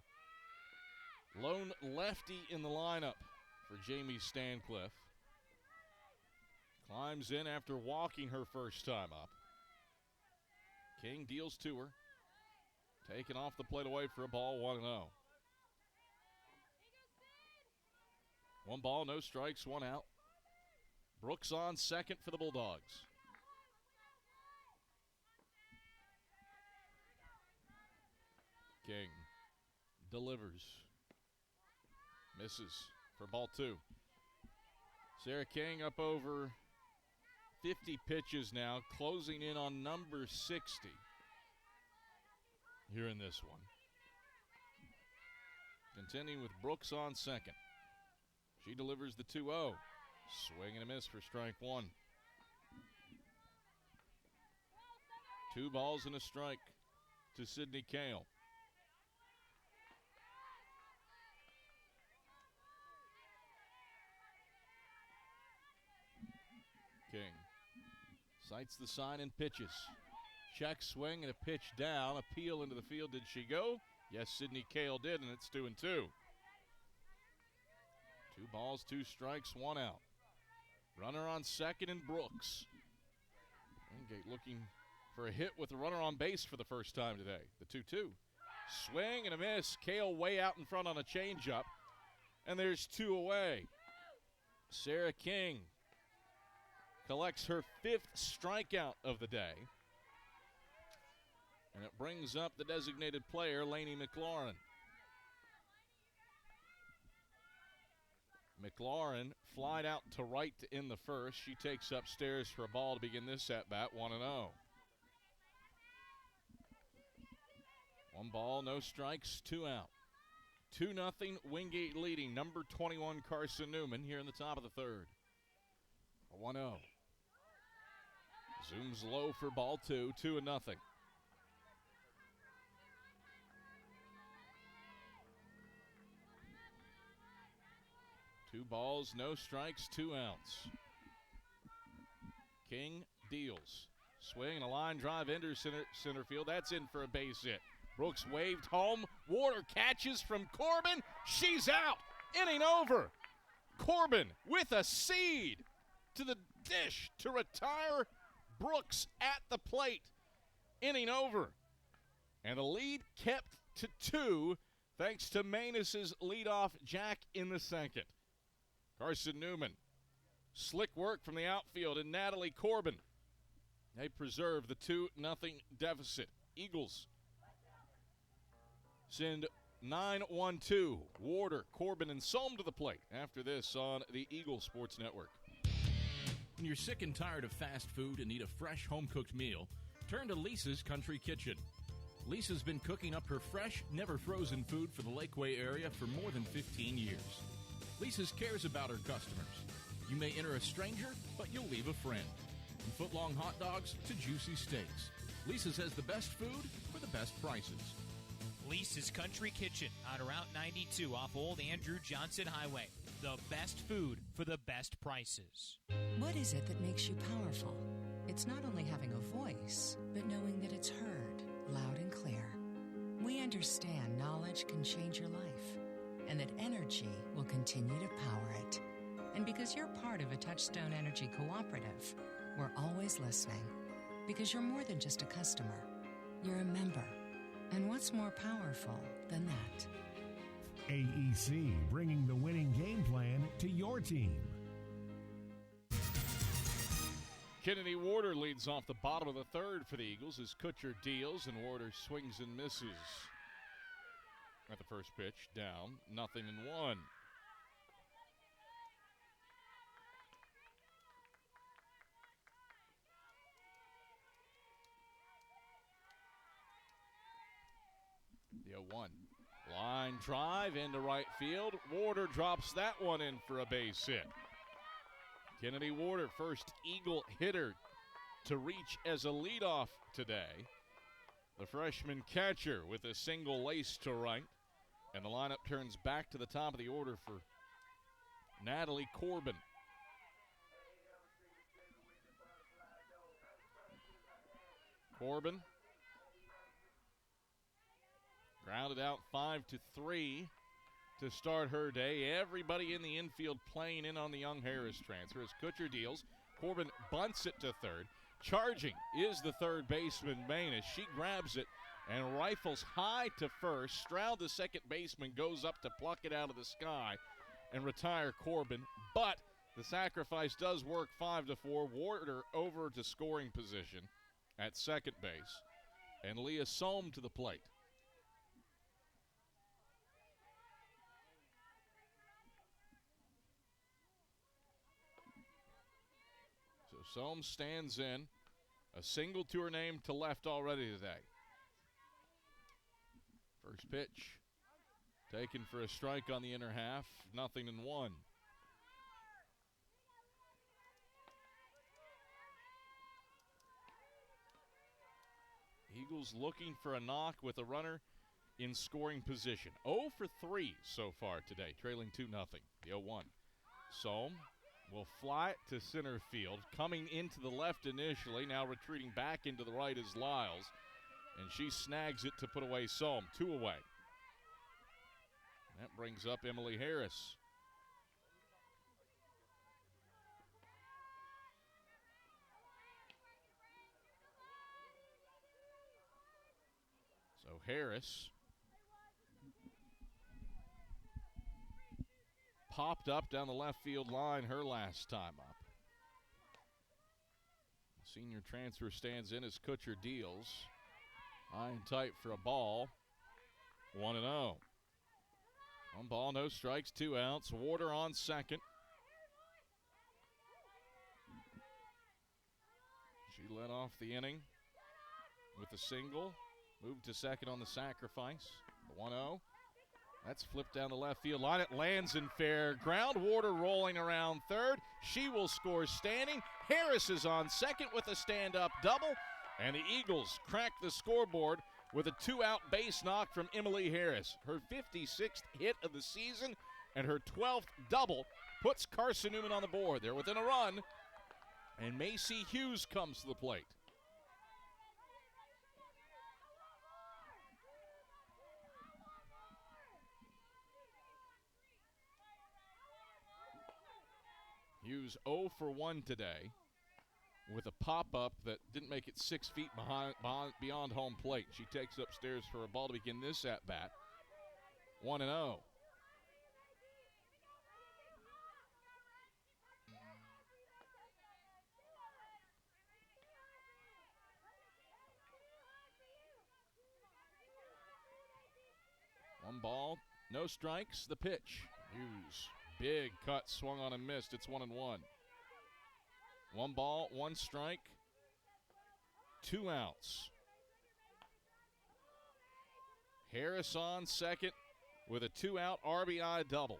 lone lefty in the lineup for Jamie Stancliffe. Climbs in after walking her first time up. King deals to her. Taken off the plate away for a ball, 1-0. 1 ball, no strikes, 1 out. Brooks on second for the Bulldogs. King delivers. Misses for ball 2. Sarah King up over 50 pitches now, closing in on number 60 here in this one. Contending with Brooks on second. She delivers the 2-0. Swing and a miss for strike 1. 2 balls and a strike to Sidney Cale. King sights the sign and pitches. Check swing and a pitch down. Appeal into the field. Did she go? Yes, Sidney Cale did, and it's 2-2. 2 balls, 2 strikes, 1 out. Runner on second and Brooks. Wingate looking for a hit with a runner on base for the first time today. The 2-2. Swing and a miss. Cale way out in front on a changeup. And there's 2 away. Sarah King collects her 5th strikeout of the day. And it brings up the designated player, Lainey McLaurin. McLaurin flied out to right to end the first. She takes upstairs for a ball to begin this at-bat, 1-0. 1 ball, no strikes, 2 out. 2-0, Wingate leading. Number 21, Carson-Newman, here in the top of the third. 1-0. Zooms low for ball 2, 2-0. 2 balls, no strikes, 2 outs. King deals. Swing and a line drive into center field. That's in for a base hit. Brooks waved home. Warder catches from Corbin. She's out. Inning over. Corbin with a seed to the dish to retire Brooks at the plate. Inning over. And the lead kept to 2 thanks to Manus's leadoff jack in the second. Carson-Newman. Slick work from the outfield, and Natalie Corbin. They preserve the 2-0 deficit. Eagles send 9-1-2. Warder, Corbin, and Sohm to the plate after this on the Eagle Sports Network. When you're sick and tired of fast food and need a fresh home-cooked meal, turn to Lisa's Country Kitchen. Lisa's been cooking up her fresh, never-frozen food for the Lakeway area for more than 15 years. Lisa's cares about her customers. You may enter a stranger, but you'll leave a friend. From foot-long hot dogs to juicy steaks, Lisa's has the best food for the best prices. Lisa's Country Kitchen on Route 92 off Old Andrew Johnson Highway. The best food for the best prices. What is it that makes you powerful? It's not only having a voice, but knowing that it's heard loud and clear. We understand knowledge can change your life, and that energy will continue to power it. And because you're part of a Touchstone Energy Cooperative, we're always listening. Because you're more than just a customer. You're a member. And what's more powerful than that? AEC, bringing the winning game plan to your team. Kennedy Warder leads off the bottom of the third for the Eagles as Kutcher deals and Warder swings and misses. At the first pitch, down, 0-1. 0-1. Line drive into right field. Warder drops that one in for a base hit. Kennedy Warder, first Eagle hitter to reach as a leadoff today. The freshman catcher with a single lace to right. And the lineup turns back to the top of the order for Natalie Corbin. Corbin grounded out 5-3 to start her day. Everybody in the infield playing in on the Young Harris transfer as Kutcher deals. Corbin bunts it to third. Charging is the third baseman, Main, as she grabs it and rifles high to first. Stroud, the second baseman, goes up to pluck it out of the sky and retire Corbin. But the sacrifice does work 5-4. Warder over to scoring position at second base. And Leah Sohm to the plate. So Sohm stands in. A single to her name to left already today. First pitch taken for a strike on the inner half. 0-1. Eagles looking for a knock with a runner in scoring position. 0 for 3 so far today, trailing 2-0. The 0-1. Sohm will fly it to center field. Coming into the left initially, now retreating back into the right is Lyles. And she snags it to put away Sohm. 2 away. That brings up Emily Harris. So Harris popped up down the left field line her last time up. Senior transfer stands in as Kutcher deals. High and tight for a ball. 1-0. 1 ball, no strikes, 2 outs. Warder on second. She led off the inning with a single. Moved to second on the sacrifice. The 1-0. That's flipped down the left field line. It lands in fair ground. Warder rolling around third. She will score standing. Harris is on second with a stand-up double. And the Eagles crack the scoreboard with a 2-out base knock from Emily Harris. Her 56th hit of the season and her 12th double puts Carson-Newman on the board. They're within a run. And Macy Hughes comes to the plate. Hughes 0 for 1 today with a pop-up that didn't make it 6 feet beyond home plate. She takes upstairs for a ball to begin this at-bat. 1-0. One ball, no strikes, the pitch. Hughes. Big cut, swung on and missed. It's 1-1. 1 ball, 1 strike, 2 outs. Harris on second with a 2-out RBI double.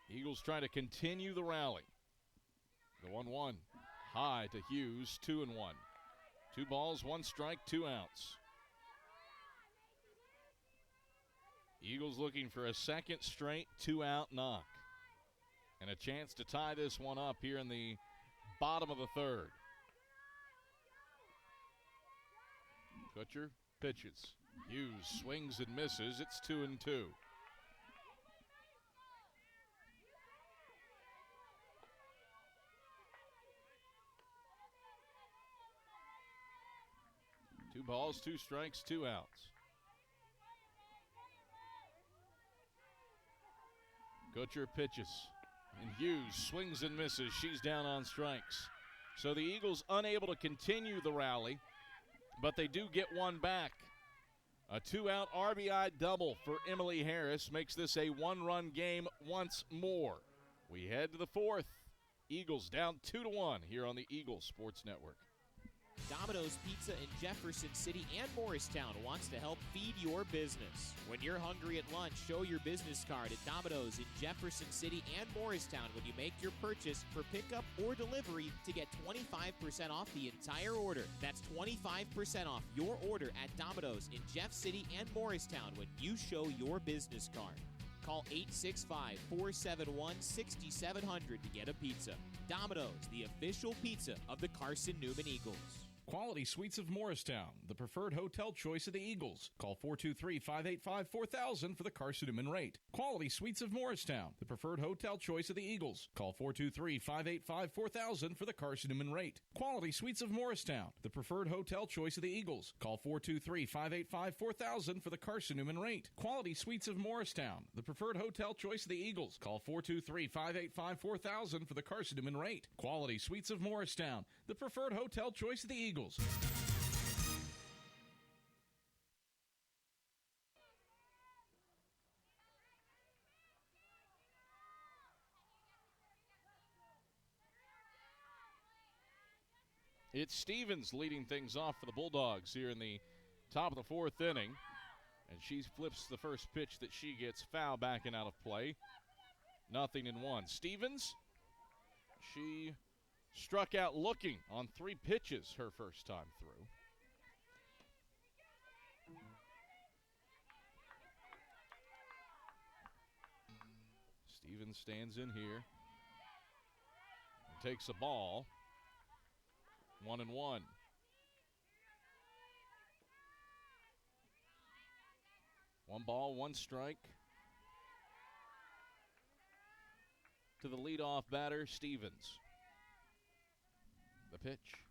Eagles trying to continue the rally. The 1-1 high to Hughes, 2-1. 2 balls, 1 strike, 2 outs. Eagles looking for a second straight 2-out knock. And a chance to tie this one up here in the bottom of the third. Kutcher pitches. Hughes swings and misses. It's 2-2. Two balls, 2 strikes, 2 outs. Kutcher pitches, and Hughes swings and misses. She's down on strikes. So the Eagles unable to continue the rally, but they do get one back. A 2-out RBI double for Emily Harris makes this a 1-run game once more. We head to the fourth. Eagles down 2-1 here on the Eagles Sports Network. Domino's Pizza in Jefferson City and Morristown wants to help feed your business. When you're hungry at lunch, show your business card at Domino's in Jefferson City and Morristown when you make your purchase for pickup or delivery to get 25% off the entire order. That's 25% off your order at Domino's in Jeff City and Morristown when you show your business card. Call 865-471-6700 to get a pizza. Domino's, the official pizza of the Carson-Newman Eagles. Quality Suites of Morristown, the preferred hotel choice of the Eagles. Call 423-585-4000 for the Carson-Newman rate. Quality Suites of Morristown, the preferred hotel choice of the Eagles. Call 423-585-4000 for the Carson-Newman rate. Quality Suites of Morristown, the preferred hotel choice of the Eagles. Call 423-585-4000 for the Carson-Newman rate. Quality Suites of Morristown, the preferred hotel choice of the Eagles. Call 423-585-4000 for the Carson-Newman rate. Quality Suites of Morristown, the preferred hotel choice of the Eagles. It's Stevens leading things off for the Bulldogs here in the top of the fourth inning. And she flips the first pitch that she gets, foul back and out of play. 0-1. Stevens, she struck out looking on 3 pitches her first time through. Stevens stands in here and takes a ball. 1-1. 1 ball, 1 strike to the leadoff batter, Stevens. The pitch.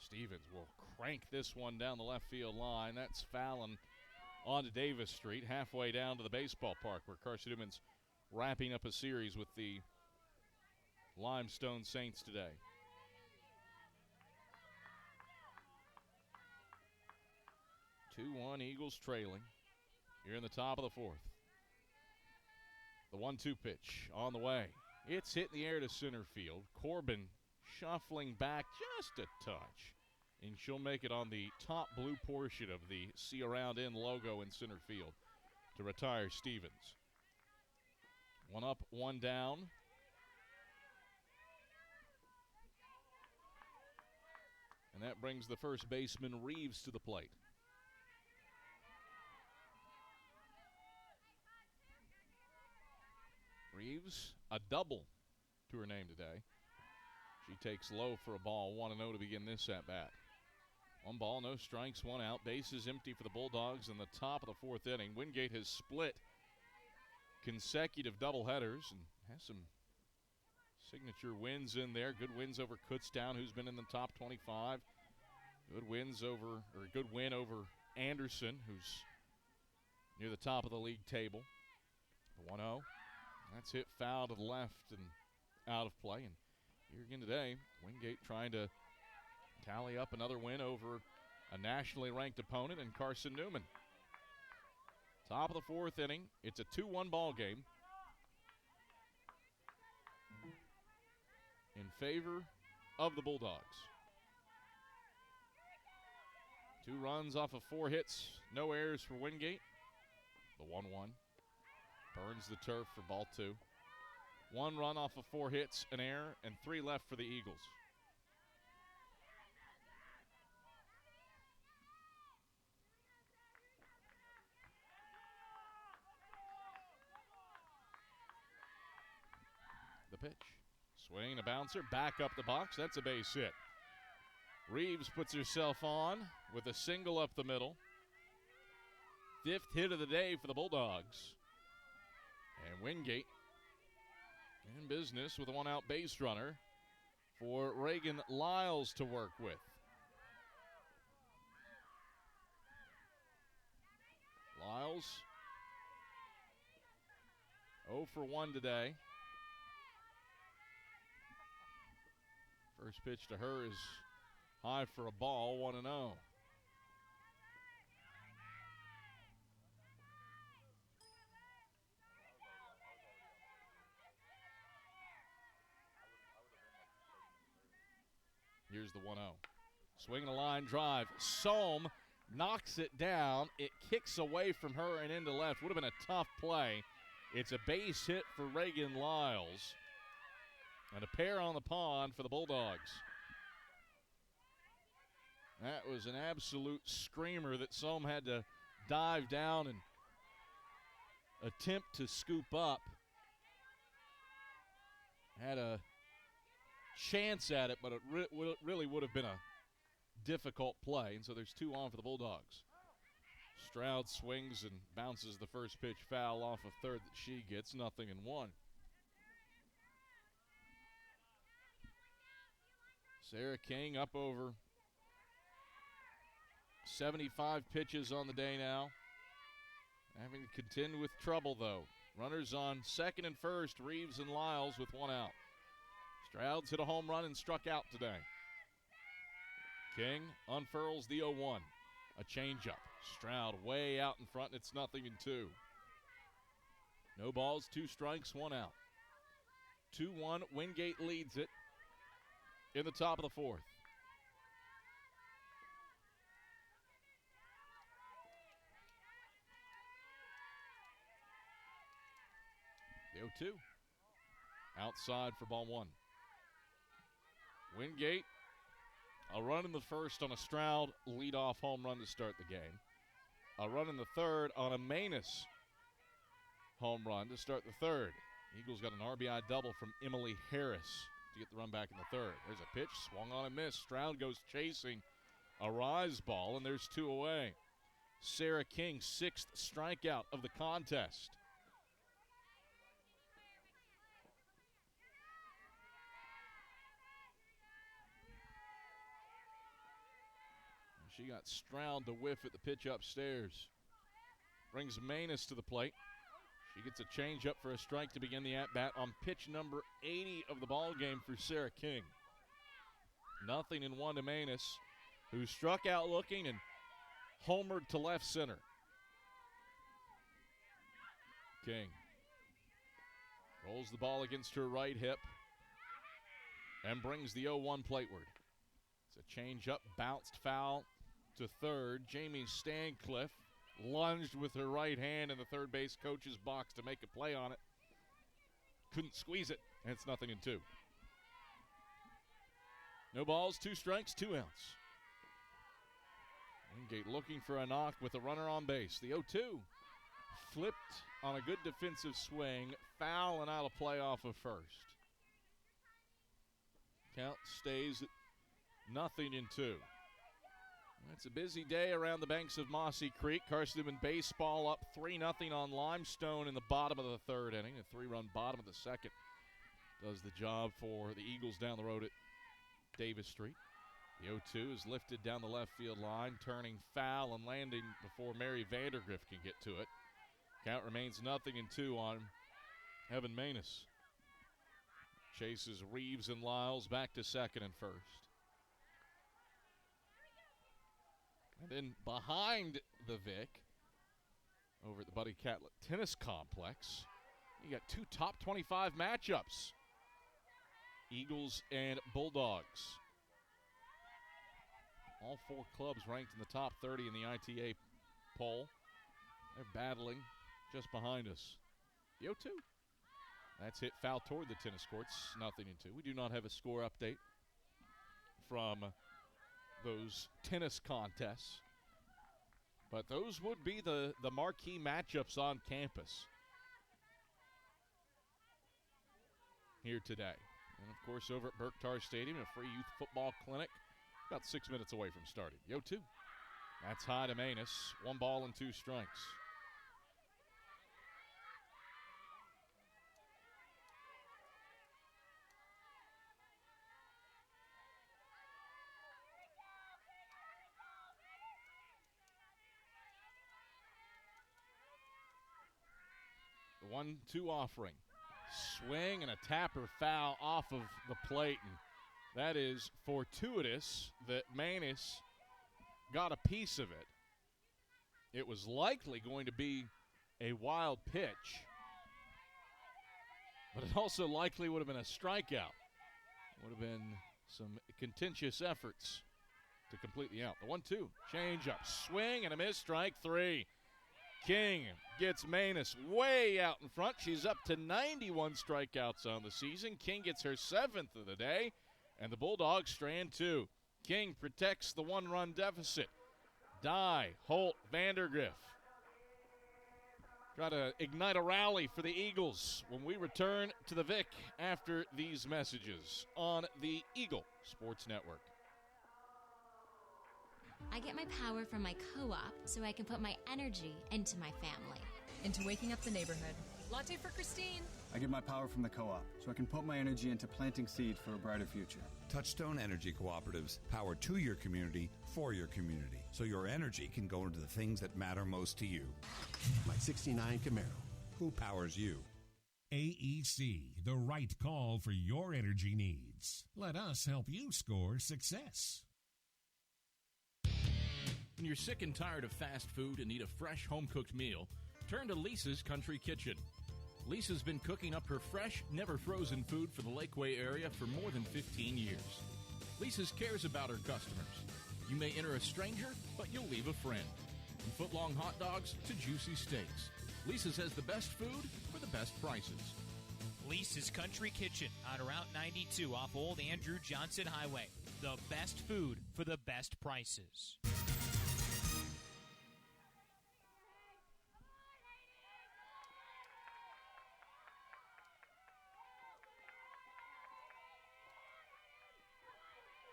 Stevens will crank this one down the left field line. That's fouling onto Davis Street, halfway down to the baseball park where Carson-Newman's wrapping up a series with the Limestone Saints today. 2-1 Eagles trailing here in the top of the fourth. The 1-2 pitch on the way. It's hit in the air to center field. Corbin shuffling back just a touch, and she'll make it on the top blue portion of the See Around In logo in center field to retire Stevens. 1 up, 1 down. And that brings the first baseman Reeves to the plate. Reeves, a double to her name today. She takes low for a ball, 1-0 to begin this at-bat. 1 ball, no strikes, 1 out. Bases empty for the Bulldogs in the top of the fourth inning. Wingate has split consecutive doubleheaders and has some signature wins in there. Good wins over Kutztown, who's been in the top 25. Good win over Anderson, who's near the top of the league table. 1-0. That's hit foul to the left and out of play. And here again today, Wingate trying to tally up another win over a nationally ranked opponent in Carson-Newman. Top of the fourth inning. It's a 2-1 ball game in favor of the Bulldogs. 2 runs off of 4 hits. No errors for Wingate. The 1-1. Burns the turf for ball 2. 1 run off of 4 hits, an error, and 3 left for the Eagles. The pitch. Swing, a bouncer, back up the box. That's a base hit. Reeves puts herself on with a single up the middle. 5th hit of the day for the Bulldogs. And Wingate in business with a 1-out base runner for Reagan Lyles to work with. Lyles 0 for 1 today. First pitch to her is high for a ball, 1-0. Here's the 1-0. Swinging a line drive. Sohm knocks it down. It kicks away from her and into left. Would have been a tough play. It's a base hit for Reagan Lyles. And a pair on the pond for the Bulldogs. That was an absolute screamer that Sohm had to dive down and attempt to scoop up. Had a chance at it, but it really would have been a difficult play. And so there's 2 on for the Bulldogs. Stroud swings and bounces the first pitch foul off of third that she gets. 0-1. Sarah King up over 75 pitches on the day now. Having to contend with trouble, though. Runners on second and first, Reeves and Lyles with 1 out. Stroud's hit a home run and struck out today. King unfurls the 0-1. A changeup. Stroud way out in front, and it's 0-2. No balls, 2 strikes, 1 out. 2-1, Wingate leads it in the top of the 4th. The 0-2. Outside for ball 1. Wingate, a run in the first on a Stroud leadoff home run to start the game. A run in the third on a Manus home run to start the third. Eagles got an RBI double from Emily Harris to get the run back in the third. There's a pitch, swung on and missed. Stroud goes chasing a rise ball, and there's 2 away. Sarah King, 6th strikeout of the contest. She got Stroud to whiff at the pitch upstairs. Brings Manus to the plate. She gets a changeup for a strike to begin the at-bat on pitch number 80 of the ball game for Sarah King. 0-1 to Manus, who struck out looking and homered to left center. King rolls the ball against her right hip and brings the 0-1 plateward. It's a changeup, bounced foul to third. Jamie Stancliffe lunged with her right hand in the third base coach's box to make a play on it. Couldn't squeeze it, and it's 0-2. No balls, 2 strikes, 2 outs. Wingate looking for a knock with a runner on base. The 0-2 flipped on a good defensive swing, foul and out of play off of first. Count stays at 0-2. It's a busy day around the banks of Mossy Creek. Carson-Newman baseball up 3-0 on Limestone in the bottom of the 3rd inning. A 3-run bottom of the 2nd does the job for the Eagles down the road at Davis Street. The 0-2 is lifted down the left field line, turning foul and landing before Mary Vandergriff can get to it. Count remains 0-2 on Evan Manus. Chases Reeves and Lyles back to second and first. And then behind the Vic, over at the Buddy Catlett Tennis Complex, you got 2 top 25 matchups. Eagles and Bulldogs. All 4 clubs ranked in the top 30 in the ITA poll. They're battling just behind us. The 0-2. That's hit foul toward the tennis courts, 0-2. We do not have a score update from those tennis contests, but those would be the marquee matchups on campus here today. And of course, over at Berktar Stadium, a free youth football clinic about 6 minutes away from starting. 0-2. That's high to Manus. 1 ball and 2 strikes. The 1-2 offering. Swing and a tapper foul off of the plate. And that is fortuitous that Manus got a piece of it. It was likely going to be a wild pitch, but it also likely would have been a strikeout. Would have been some contentious efforts to complete the out. The 1-2, change up, swing and a miss, strike three. King gets Manus way out in front. She's up to 91 strikeouts on the season. King gets her 7th of the day, and the Bulldogs strand two. King protects the one-run deficit. Dye, Holt, Vandergriff try to ignite a rally for the Eagles when we return to the Vic after these messages on the Eagle Sports Network. I get my power from my co-op so I can put my energy into my family. Into waking up the neighborhood. Latte for Christine. I get my power from the co-op so I can put my energy into planting seed for a brighter future. Touchstone Energy Cooperatives, power to your community, for your community, so your energy can go into the things that matter most to you. My 69 Camaro. Who powers you? AEC, the right call for your energy needs. Let us help you score success. When you're sick and tired of fast food and need a fresh home-cooked meal, turn to Lisa's Country Kitchen. Lisa's been cooking up her fresh, never-frozen food for the Lakeway area for more than 15 years. Lisa's cares about her customers. You may enter a stranger, but you'll leave a friend. From foot-long hot dogs to juicy steaks, Lisa's has the best food for the best prices. Lisa's Country Kitchen on Route 92 off Old Andrew Johnson Highway. The best food for the best prices.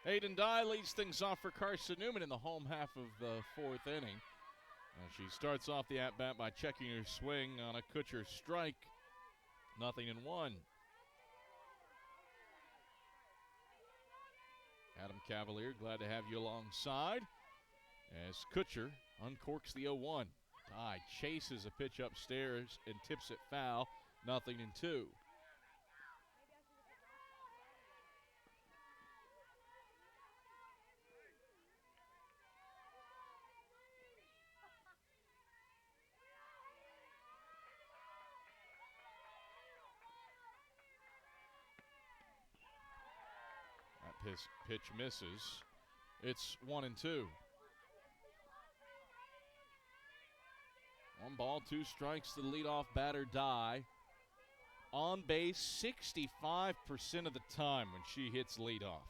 Hayden Dye leads things off for Carson-Newman in the home half of the fourth inning. She starts off the at-bat by checking her swing on a Kutcher strike. 0-1. Adam Cavalier, glad to have you alongside as Kutcher uncorks the 0-1. Dye chases a pitch upstairs and tips it foul. 0-2. Pitch misses. It's 1-2. 1 ball, 2 strikes to the leadoff batter, Dye. On base 65% of the time when she hits leadoff.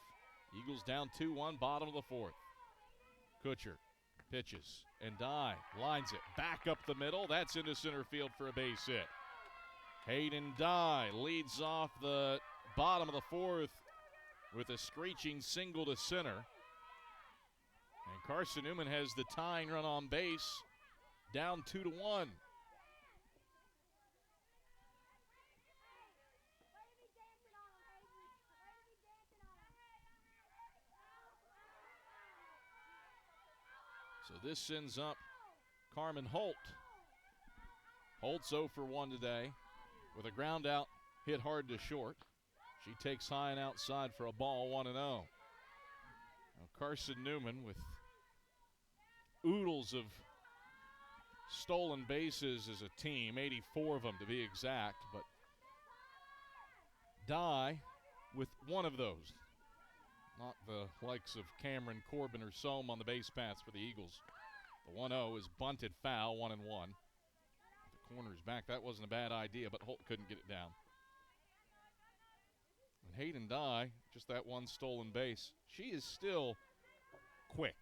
Eagles down 2-1, bottom of the fourth. Kutcher pitches, and Dye lines it back up the middle. That's into center field for a base hit. Hayden Dye leads off the bottom of the fourth with a screeching single to center. And Carson-Newman has the tying run on base, down 2-1. So this sends up Carmen Holt. Holt's 0 for 1 today with a ground out hit hard to short. She takes high and outside for a ball, 1-0. Now Carson-Newman with oodles of stolen bases as a team, 84 of them to be exact, but Dye with one of those. Not the likes of Cameron, Corbin, or Sohm on the base paths for the Eagles. The 1-0 is bunted foul, 1-1. The corner's back. That wasn't a bad idea, but Holt couldn't get it down. And Hayden Dye, just that one stolen base. She is still quick.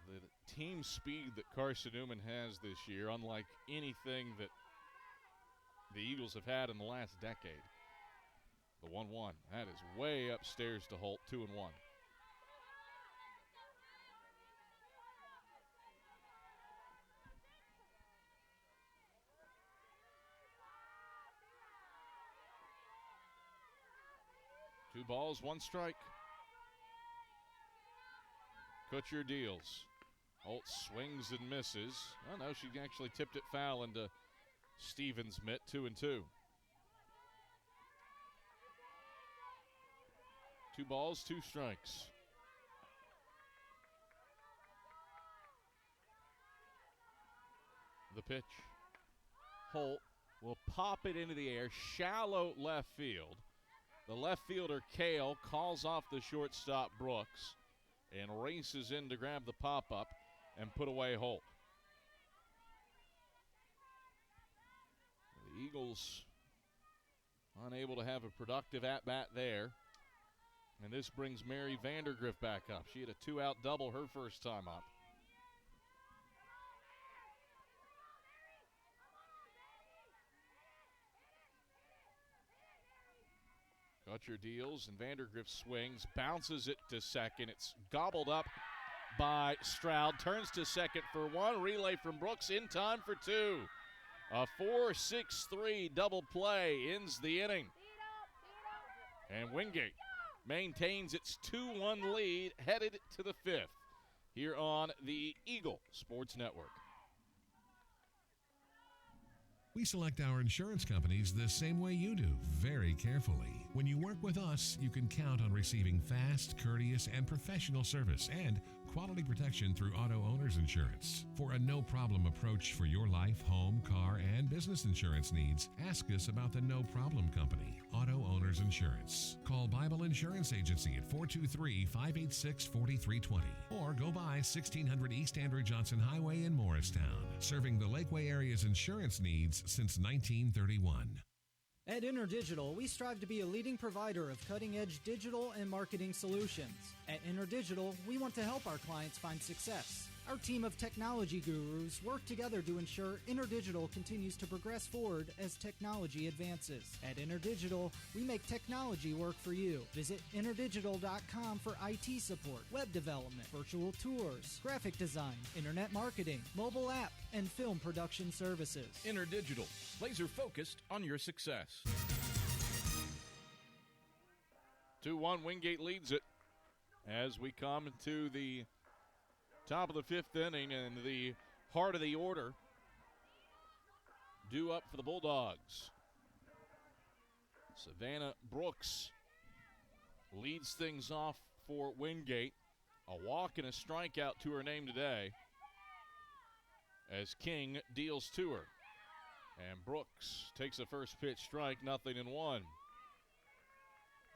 The team speed that Carson-Newman has this year, unlike anything that the Eagles have had in the last decade. The 1-1. That is way upstairs to Holt, 2-1. Two balls, 1 strike. Kutcher deals. Holt swings and misses. Oh, no, she actually tipped it foul into Stevens' mitt, 2-2. 2 balls, 2 strikes. The pitch. Holt will pop it into the air, shallow left field. The left fielder, Kale, calls off the shortstop, Brooks. and races in to grab the pop-up and put away Holt. The Eagles unable to have a productive at-bat there. And this brings Mary Vandergriff back up. She had a two-out double her first time up. Kutcher deals, and Vandergriff swings, bounces it to second. It's gobbled up by Stroud. Turns to second for one. Relay from Brooks in time for two. A 4-6-3 double play ends the inning. And Wingate maintains its 2-1 lead headed to the fifth here on the Eagle Sports Network. We select our insurance companies the same way you do, very carefully. When you work with us, you can count on receiving fast, courteous, and professional service and quality protection through Auto Owners Insurance. For a no-problem approach for your life, home, car, and business insurance needs, ask us about the No Problem Company, Auto Owners Insurance. Call Bible Insurance Agency at 423-586-4320 or go by 1600 East Andrew Johnson Highway in Morristown, serving the Lakeway area's insurance needs since 1931. At InterDigital, we strive to be a leading provider of cutting-edge digital and marketing solutions. At InterDigital, we want to help our clients find success. Our team of technology gurus work together to ensure InterDigital continues to progress forward as technology advances. At InterDigital, we make technology work for you. Visit interdigital.com for IT support, web development, virtual tours, graphic design, internet marketing, mobile app, and film production services. InterDigital, laser focused on your success. 2-1, Wingate leads it as we come to the top of the fifth inning, and the heart of the order due up for the Bulldogs. Savannah Brooks leads things off for Wingate. A walk and a strikeout to her name today as King deals to her. And Brooks takes the first pitch strike, 0-1.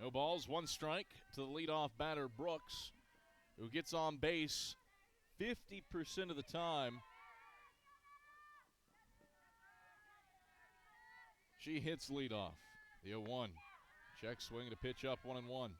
No balls, one strike to the leadoff batter Brooks, who gets on base 50% of the time. She hits leadoff. The 0-1. Check swing to pitch up, 1-1.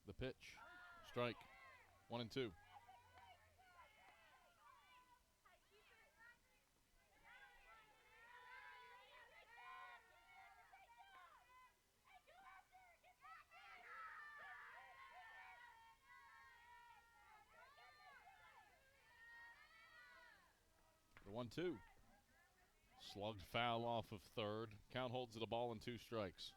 The pitch. Strike. 1-2. The 1-2. Slugged foul off of third. Count holds it a ball and 2 strikes.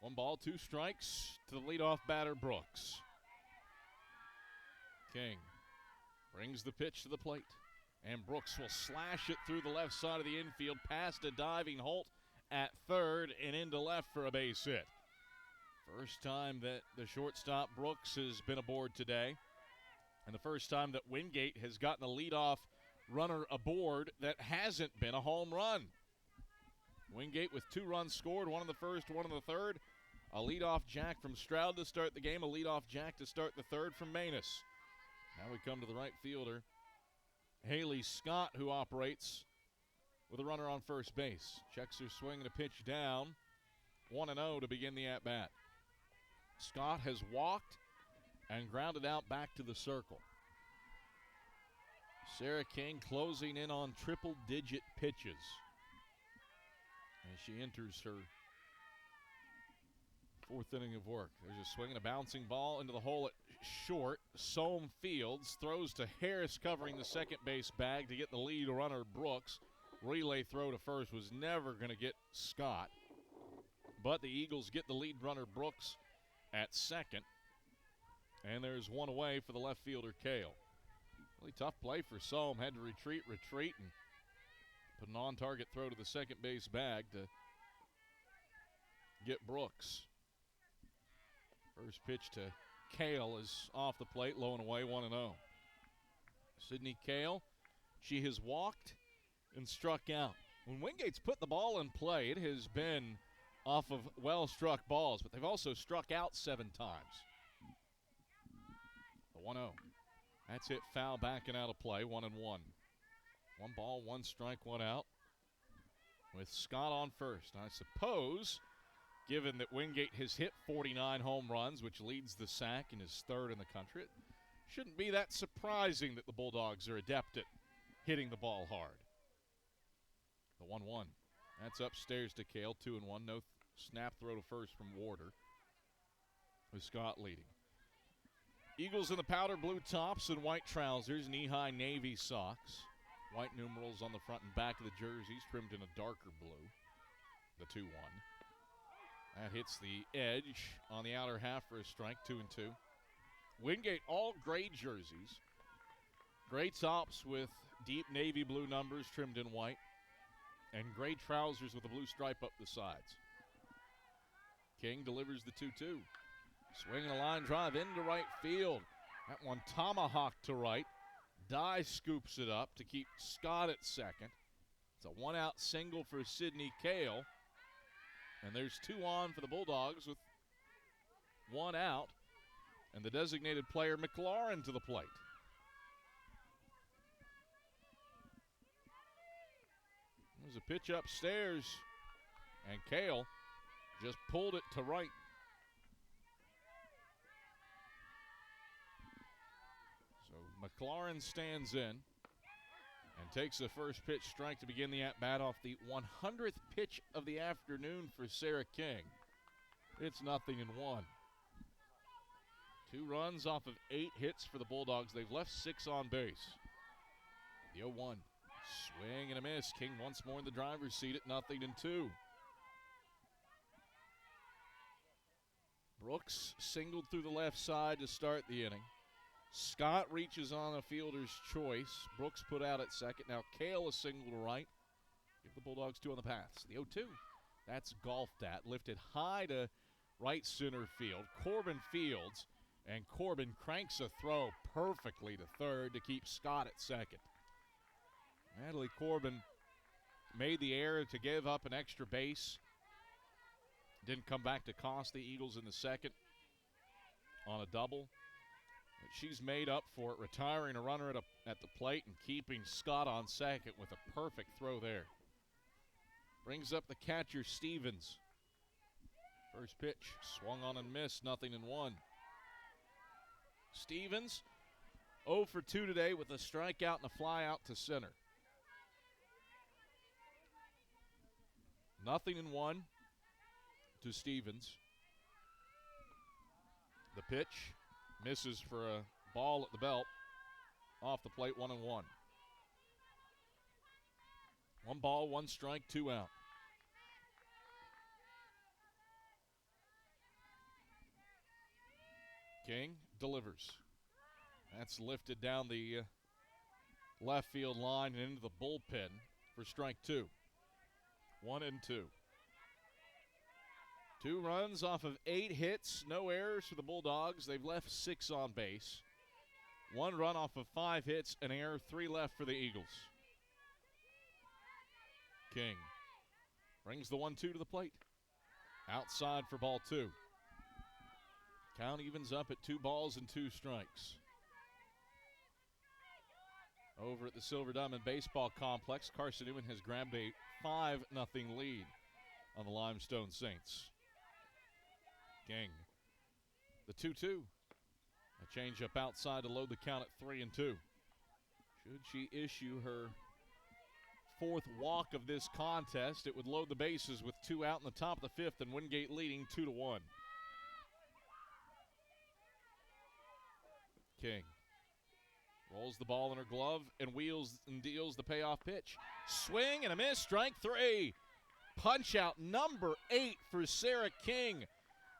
One ball, 2 strikes to the leadoff batter, Brooks. King brings the pitch to the plate, and Brooks will slash it through the left side of the infield, past a diving Holt at third and into left for a base hit. First time that the shortstop Brooks has been aboard today, and the first time that Wingate has gotten a leadoff runner aboard that hasn't been a home run. Wingate with 2 runs scored, 1 in the first, 1 in the third. A leadoff jack from Stroud to start the game, a leadoff jack to start the third from Manus. Now we come to the right fielder, Haley Scott, who operates with a runner on first base. Checks her swing and a pitch down. 1-0 to begin the at-bat. Scott has walked and grounded out back to the circle. Sarah King closing in on triple-digit pitches as she enters her 4th inning of work. There's a swing and a bouncing ball into the hole at short. Soam Fields throws to Harris, covering the second base bag to get the lead runner, Brooks. Relay throw to first was never going to get Scott. But the Eagles get the lead runner, Brooks, at second. And there's one away for the left fielder, Kale. Really tough play for Sohm. Had to retreat, and put an on-target throw to the second base bag to get Brooks. First pitch to Kale is off the plate, low and away, 1-0. Sydney Kale, she has walked and struck out. When Wingate's put the ball in play, it has been off of well-struck balls, but they've also struck out 7 times. The 1-0. That's hit foul, backing out of play, 1-1. 1 ball, 1 strike, 1 out. With Scott on first. I suppose, given that Wingate has hit 49 home runs, which leads the SAC and is 3rd in the country, it shouldn't be that surprising that the Bulldogs are adept at hitting the ball hard. The 1-1. That's upstairs to Kale, 2-1. No snap throw to first from Warder, with Scott leading. Eagles in the powder blue tops and white trousers, knee-high navy socks. White numerals on the front and back of the jerseys, trimmed in a darker blue. The 2-1. That hits the edge on the outer half for a strike, 2-2. Wingate, all gray jerseys. Gray tops with deep navy blue numbers trimmed in white. And gray trousers with a blue stripe up the sides. King delivers the 2-2. Swinging a line drive into right field. That one tomahawked to right. Dye scoops it up to keep Scott at second. It's a 1-out single for Sydney Kale. And there's 2 on for the Bulldogs with 1 out. And the designated player, McLaurin, to the plate. There's a pitch upstairs, and Kale just pulled it to right. So McLaurin stands in and takes the first pitch strike to begin the at-bat off the 100th pitch of the afternoon for Sarah King. It's 0-1. 2 runs off of 8 hits for the Bulldogs. They've left 6 on base. The 0-1. Swing and a miss. King once more in the driver's seat at 0-2. Brooks singled through the left side to start the inning. Scott reaches on a fielder's choice. Brooks put out at second. Now Kale a single to right. Give the Bulldogs 2 on the pass. The 0-2. That's golfed at. Lifted high to right center field. Corbin fields. And Corbin cranks a throw perfectly to third to keep Scott at second. Natalie Corbin made the error to give up an extra base. Didn't come back to cost the Eagles in the second on a double. But she's made up for it, retiring a runner at the plate and keeping Scott on second with a perfect throw there. Brings up the catcher, Stevens. First pitch, swung on and missed, 0-1. Stevens, 0 for 2 today with a strikeout and a fly out to center. 0-1 to Stevens. The pitch misses for a ball at the belt. Off the plate, 1-1. 1 ball, 1 strike, 2 out. King delivers. That's lifted down the left field line and into the bullpen for strike 2. 1-2. 2 runs off of 8 hits, no errors for the Bulldogs. They've left 6 on base. 1 run off of 5 hits, an error, 3 left for the Eagles. King brings the 1-2 to the plate. Outside for ball 2. Count evens up at 2 balls and 2 strikes. Over at the Silver Diamond Baseball Complex, Carson-Newman has grabbed a 5-0 lead on the Limestone Saints. King, the 2-2. A changeup outside to load the count at 3-2. Should she issue her 4th walk of this contest, it would load the bases with 2 out in the top of the 5th and Wingate leading 2-1. King rolls the ball in her glove and wheels and deals the payoff pitch. Swing and a miss, strike 3. Punch out number 8 for Sarah King.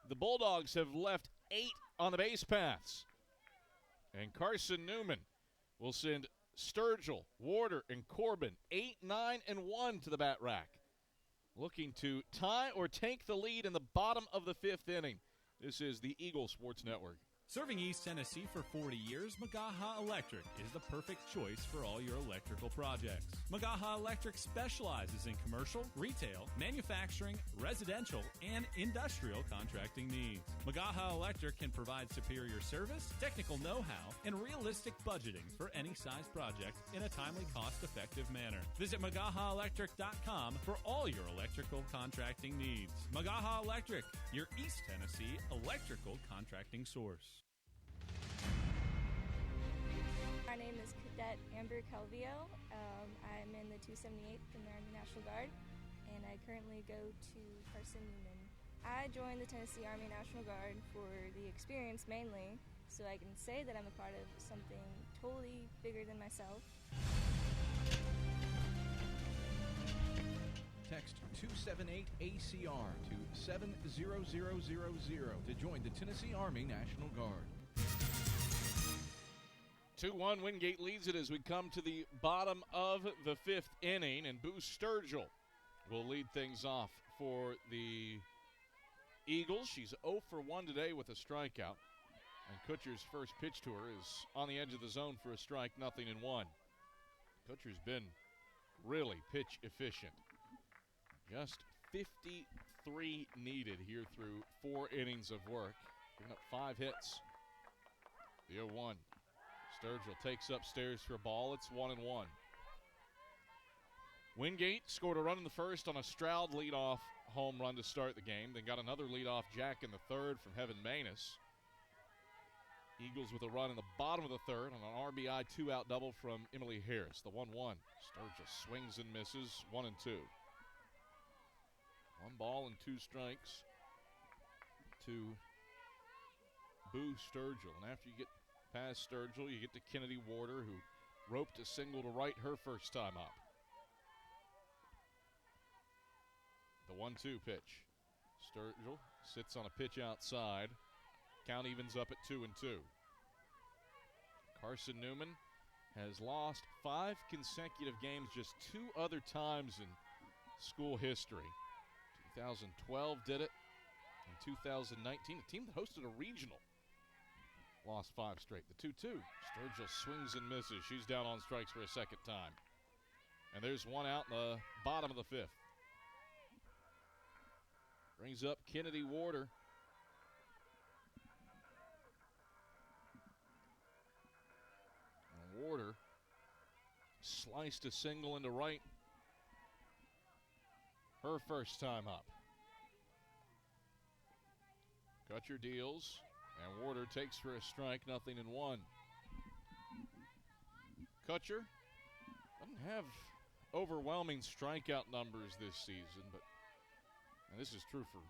The Bulldogs have left 8 on the base paths. And Carson-Newman will send Sturgill, Warder, and Corbin 8, 9, and 1 to the bat rack, looking to tie or take the lead in the bottom of the 5th inning. This is the Eagle Sports Network. Serving East Tennessee for 40 years, Magaha Electric is the perfect choice for all your electrical projects. Magaha Electric specializes in commercial, retail, manufacturing, residential, and industrial contracting needs. Magaha Electric can provide superior service, technical know-how, and realistic budgeting for any size project in a timely, cost-effective manner. Visit MagahaElectric.com for all your electrical contracting needs. Magaha Electric, your East Tennessee electrical contracting source. My name is Cadet Amber Calvillo. I'm in the 278th in the Army National Guard, and I currently go to Carson-Newman. I joined the Tennessee Army National Guard for the experience mainly, so I can say that I'm a part of something totally bigger than myself. Text 278-ACR to 70000 to join the Tennessee Army National Guard. 2-1, Wingate leads it as we come to the bottom of the 5th inning, and Boo Sturgill will lead things off for the Eagles. She's 0 for 1 today with a strikeout, and Kutcher's first pitch to her is on the edge of the zone for a strike, 0-1. Kutcher's been really pitch efficient. Just 53 needed here through 4 innings of work, giving up 5 hits. The 0-1. Sturgill takes upstairs for a ball. It's 1-1. Wingate scored a run in the first on a Stroud leadoff home run to start the game. Then got another leadoff jack in the third from Heaven Manus. Eagles with a run in the bottom of the third on an RBI 2-out double from Emily Harris. The 1-1. Sturgill swings and misses. 1-2. 1 ball and 2 strikes to Boo Sturgill. And after you get past Sturgill, you get to Kennedy Warder, who roped a single to right her first time up. The 1-2 pitch. Sturgill sits on a pitch outside. Count evens up at 2-2. Carson-Newman has lost 5 consecutive games, just 2 other times in school history. 2012 did it. In 2019, a team that hosted a regional lost 5 straight. The 2-2. Sturgill swings and misses. She's down on strikes for a second time. And there's 1 out in the bottom of the 5th. Brings up Kennedy Warder. And Warder sliced a single into right. Her first time up. Kutcher deals. And Warder takes for a strike, 0-1. Kutcher doesn't have overwhelming strikeout numbers this season, but, and this is true for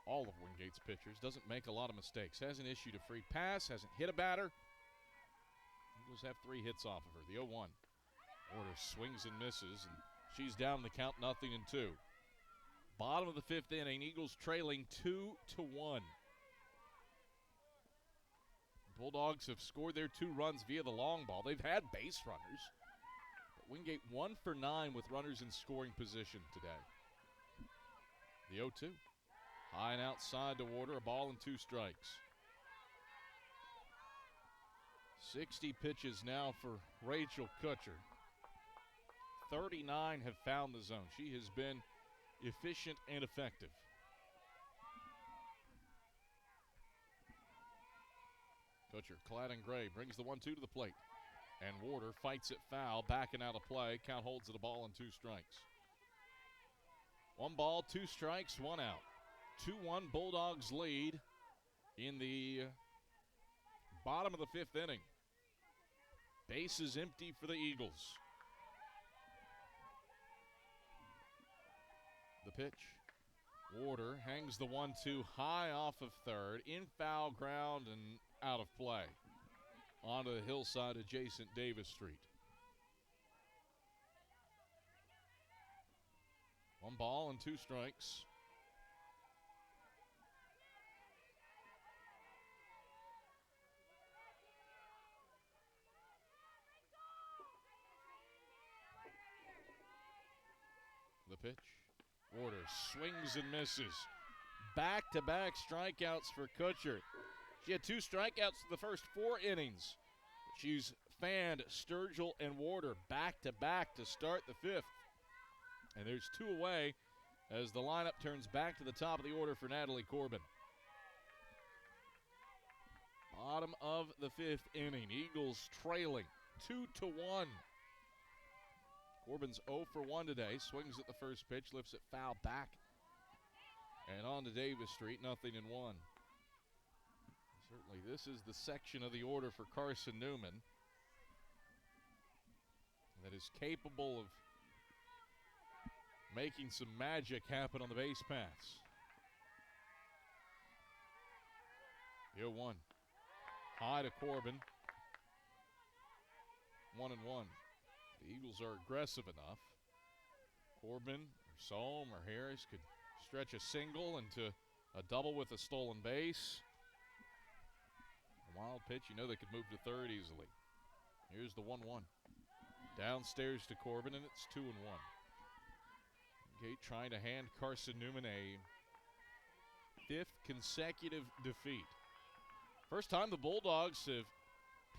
all of Wingate's pitchers, doesn't make a lot of mistakes. Hasn't issued a free pass, hasn't hit a batter. Eagles have 3 hits off of her. The 0-1. Warder swings and misses, and she's down the count, 0-2. Bottom of the 5th inning, Eagles trailing 2-1. Bulldogs have scored their 2 runs via the long ball. They've had base runners. But Wingate 1 for 9 with runners in scoring position today. The 0-2. High and outside to Warder, a ball and 2 strikes. 60 pitches now for Rachel Kutcher. 39 have found the zone. She has been efficient and effective. Kutcher, clad in gray, brings the 1-2 to the plate. And Warder fights it foul, backing out of play. Count holds it a ball and 2 strikes. 1 ball, 2 strikes, 1 out. 2-1 Bulldogs lead in the bottom of the 5th inning. Base is empty for the Eagles. The pitch. Warder hangs the 1-2 high off of third, in foul ground and out of play. Onto the hillside adjacent Davis Street. 1 ball and 2 strikes. pitch. Warder swings and misses. Back-to-back strikeouts for Kutcher. She had 2 strikeouts in the first 4 innings. She's fanned Sturgill and Warder back-to-back to start the 5th. And there's 2 away as the lineup turns back to the top of the order for Natalie Corbin. Bottom of the 5th inning. Eagles trailing 2-1. Corbin's 0 for 1 today. Swings at the first pitch, lifts it foul back. And on to Davis Street, 0-1. Certainly this is the section of the order for Carson-Newman that is capable of making some magic happen on the base paths. 0-1. High to Corbin. 1-1. The Eagles are aggressive enough. Corbin or Solm or Harris could stretch a single into a double with a stolen base. A wild pitch, you know they could move to third easily. Here's the 1-1. Downstairs to Corbin, and it's 2-1. Wingate trying to hand Carson-Newman a 5th consecutive defeat. First time the Bulldogs have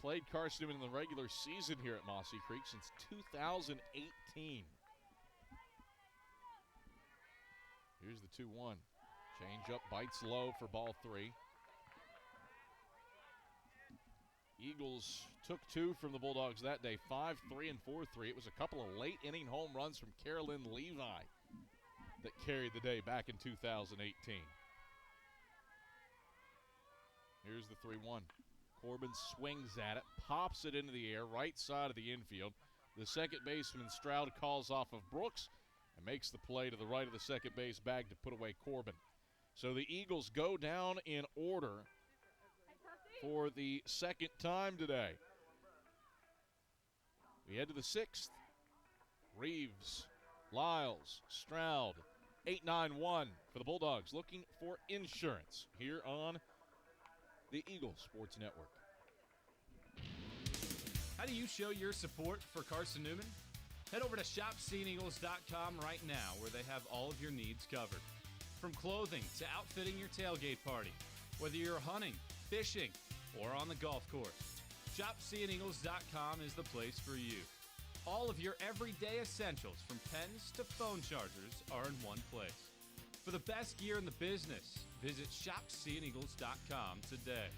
played Carson-Newman in the regular season here at Mossy Creek since 2018. Here's the 2-1. Change up, bites low for ball 3. Eagles took 2 from the Bulldogs that day, 5-3 and 4-3. It was a couple of late inning home runs from Carolyn Levi that carried the day back in 2018. Here's the 3-1. Corbin swings at it, pops it into the air, right side of the infield. The second baseman, Stroud, calls off of Brooks and makes the play to the right of the second base bag to put away Corbin. So the Eagles go down in order for the second time today. We head to the 6th. Reeves, Lyles, Stroud, 8-9-1 for the Bulldogs, looking for insurance here on the Eagle Sports Network. How do you show your support for Carson-Newman? Head over to shopseeingeagles.com right now, where they have all of your needs covered. From clothing to outfitting your tailgate party, whether you're hunting, fishing, or on the golf course, shopseeingeagles.com is the place for you. All of your everyday essentials, from pens to phone chargers, are in one place. For the best gear in the business, visit shopseeingeagles.com today.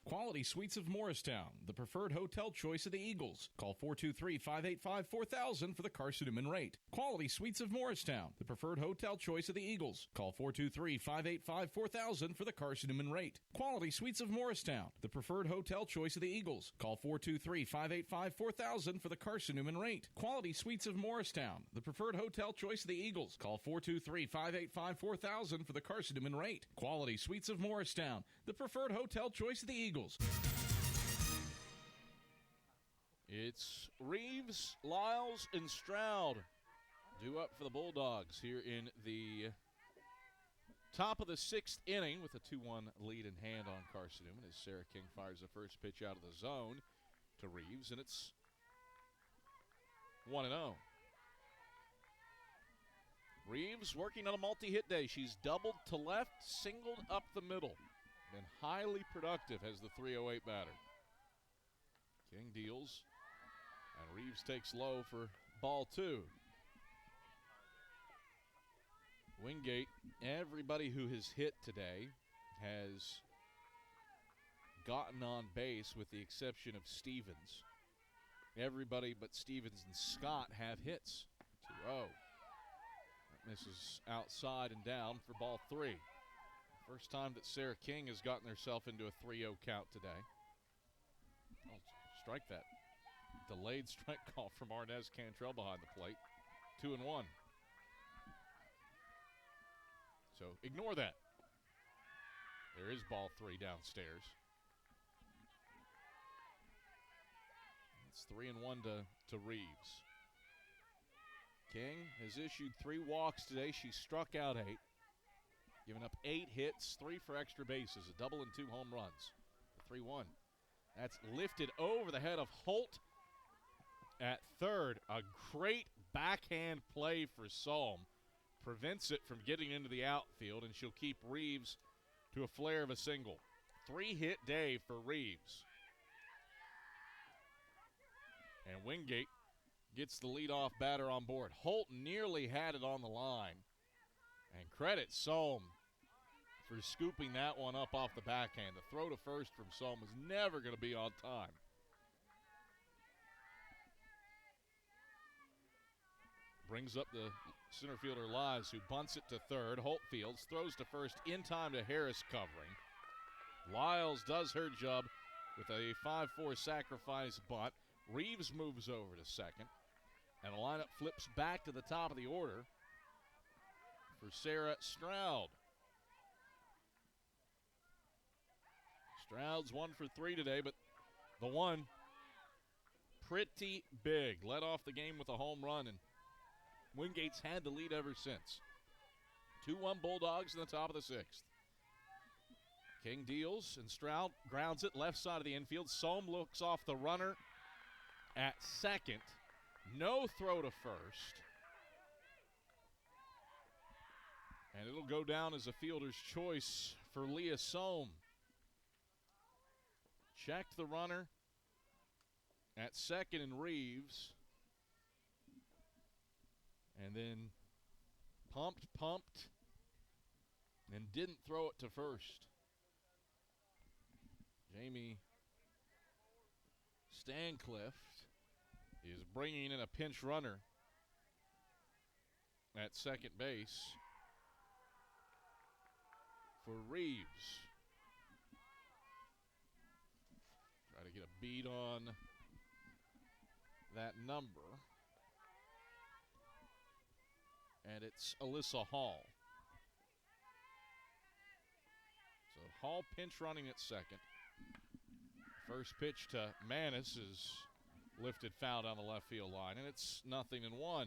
Quality Suites of Morristown, the preferred hotel choice of the Eagles. Call 423-585-4000 for the Carson-Newman rate. Quality Suites of Morristown, the preferred hotel choice of the Eagles. Call 423-585-4000 for the Carson-Newman rate. Quality Suites of Morristown, the preferred hotel choice of the Eagles. Call 423-585-4000 for the Carson-Newman rate. Quality Suites of Morristown, the preferred hotel choice of the Eagles. Call 423-585-4000 for the Carson-Newman rate. Quality Suites of Morristown, the preferred hotel choice of the Eagles. It's Reeves, Lyles, and Stroud due up for the Bulldogs here in the top of the 6th inning with a 2-1 lead in hand on Carson-Newman as Sarah King fires the first pitch out of the zone to Reeves, and it's 1-0. Reeves working on a multi-hit day. She's doubled to left, singled up the middle. Been highly productive as the 308 batter. King deals, and Reeves takes low for ball 2. Wingate, everybody who has hit today has gotten on base with the exception of Stevens. Everybody but Stevens and Scott have hits. 2-0. That misses outside and down for ball 3. First time that Sarah King has gotten herself into a 3-0 count today. Oh, strike that. Delayed strike call from Arnez Cantrell behind the plate. 2-1. So ignore that. There is ball 3 downstairs. It's 3-1 to Reeves. King has issued 3 walks today. She struck out 8. Giving up 8 hits, 3 for extra bases, a double and 2 home runs. 3-1. That's lifted over the head of Holt at third. A great backhand play for Solm prevents it from getting into the outfield, and she'll keep Reeves to a flare of a single. 3-hit day for Reeves. And Wingate gets the leadoff batter on board. Holt nearly had it on the line. And credit Solm for scooping that one up off the backhand. The throw to first from Solm was never going to be on time. Brings up the center fielder Lies, who bunts it to third. Holt fields, throws to first in time to Harris covering. Lyles does her job with a 5-4 sacrifice bunt. Reeves moves over to second, and the lineup flips back to the top of the order for Sarah Stroud. Stroud's 1 for 3 today, but the one pretty big. Led off the game with a home run, and Wingate's had the lead ever since. 2-1 Bulldogs in the top of the sixth. King deals, and Stroud grounds it left side of the infield. Solm looks off the runner at second. No throw to first. And it'll go down as a fielder's choice for Leah Solm. Checked the runner at second in Reeves. And then pumped, and didn't throw it to first. Jamie Stanclift is bringing in a pinch runner at second base for Reeves. Try to get a beat on that number. And it's Alyssa Hall. So Hall pinch running at second. First pitch to Manis is lifted foul down the left field line, and it's 0-1.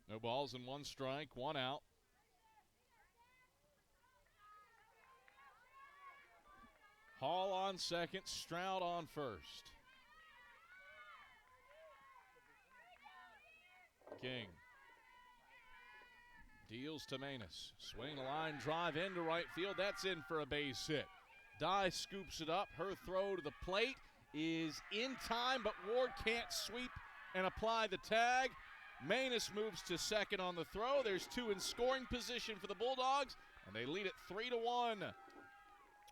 No balls and 1 strike, 1 out. Hall on second, Stroud on first. King deals to Manis. Swing the line, drive into right field. That's in for a base hit. Dye scoops it up. Her throw to the plate is in time, but Ward can't sweep and apply the tag. Manis moves to second on the throw. There's 2 in scoring position for the Bulldogs, and they lead it 3-1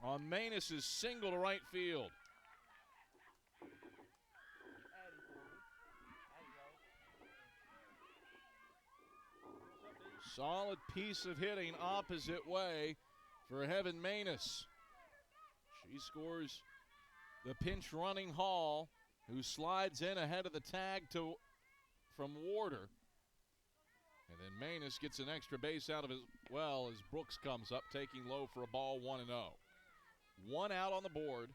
on Manis' single to right field. Solid piece of hitting opposite way for Heaven Manis. She scores the pinch running Hall, who slides in ahead of the tag from Warder. And then Manis gets an extra base out of as well as Brooks comes up, taking low for a ball, 1-0. 1 out on the board.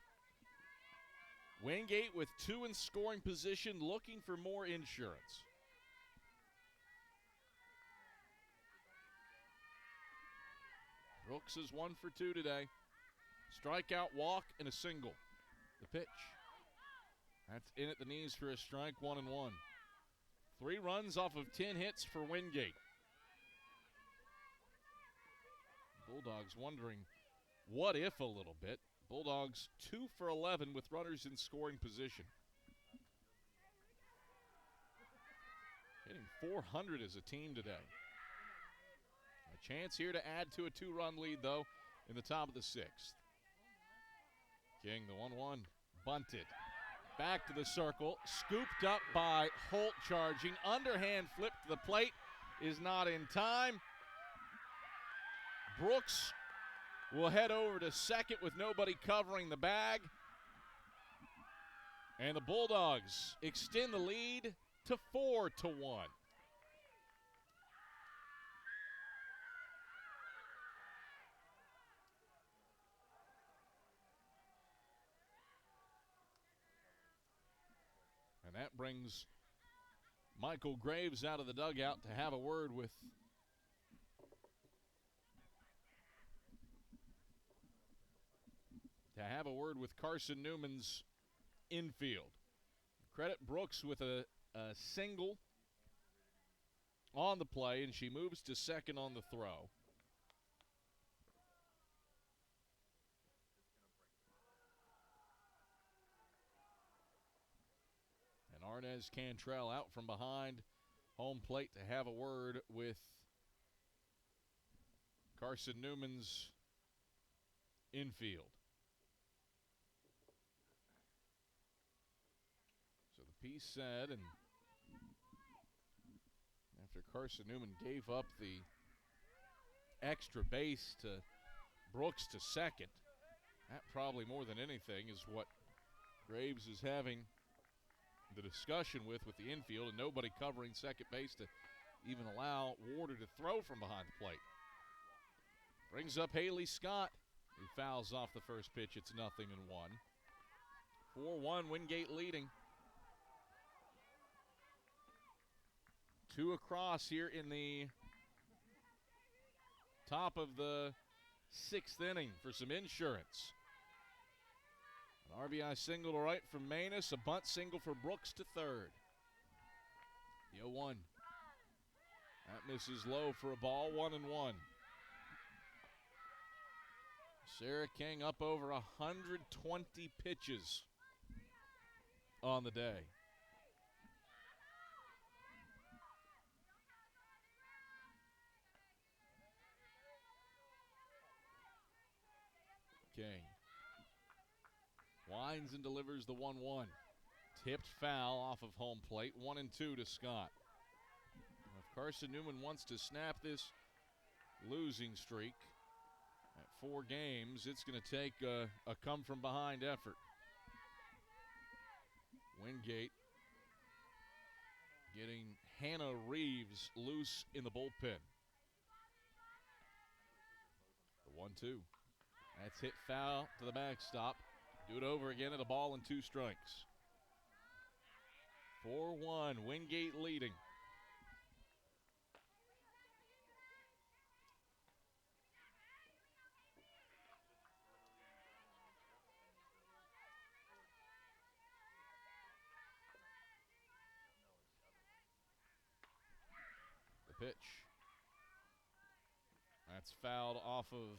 Wingate with 2 in scoring position, looking for more insurance. Brooks is 1 for 2 today. Strikeout, walk, and a single. The pitch. That's in at the knees for a strike, 1-1. 3 runs off of 10 hits for Wingate. Bulldogs wondering what if a little bit. Bulldogs 2 for 11 with runners in scoring position. Hitting .400 as a team today. A chance here to add to a 2-run lead, though, in the top of the 6th. King, the 1-1, bunted. Back to the circle, scooped up by Holt charging. Underhand flip to the plate is not in time. Brooks will head over to second with nobody covering the bag. And the Bulldogs extend the lead to 4-1. And that brings Michael Graves out of the dugout to have a word with Carson-Newman's infield. Credit Brooks with a a single on the play, and she moves to second on the throw. And Arnez Cantrell out from behind home plate to have a word with Carson-Newman's infield. So the piece said, and after Carson-Newman gave up the extra base to Brooks to second, that probably more than anything is what Graves is having the discussion with the infield, and nobody covering second base to even allow Warder to throw from behind the plate. Brings up Haley Scott, who fouls off the first pitch. It's 0-1. 4-1, Wingate leading. 2 across here in the top of the 6th inning for some insurance. An RBI single to right from Manus, a bunt single for Brooks to third. The 0-1. That misses low for a ball, 1-1. Sarah King up over 120 pitches on the day. King winds and delivers the 1-1. Tipped foul off of home plate, 1-2 to Scott. If Carson-Newman wants to snap this losing streak at 4 games, it's going to take a come-from-behind effort. Wingate getting Hannah Reeves loose in the bullpen. The 1-2. That's hit foul to the backstop. Do it over again at a ball and 2 strikes. 4-1, Wingate leading. The pitch. That's fouled off of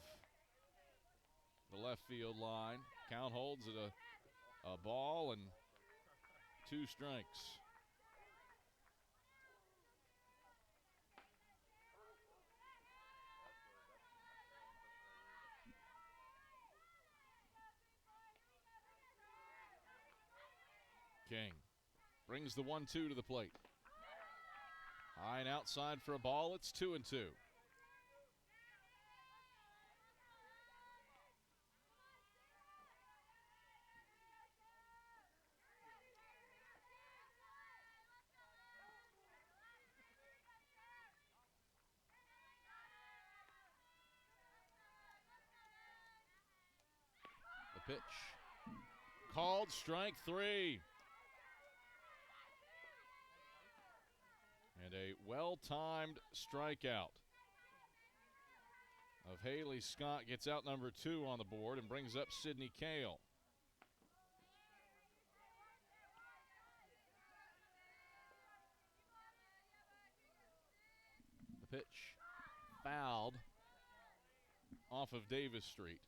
the left field line. Count holds it a ball and 2 strikes. King brings the 1-2 to the plate. High and outside for a ball. It's 2-2. The pitch. Called strike 3. And a well-timed strikeout of Haley Scott gets out number 2 on the board and brings up Sydney Kale. The pitch fouled off of Davis Street.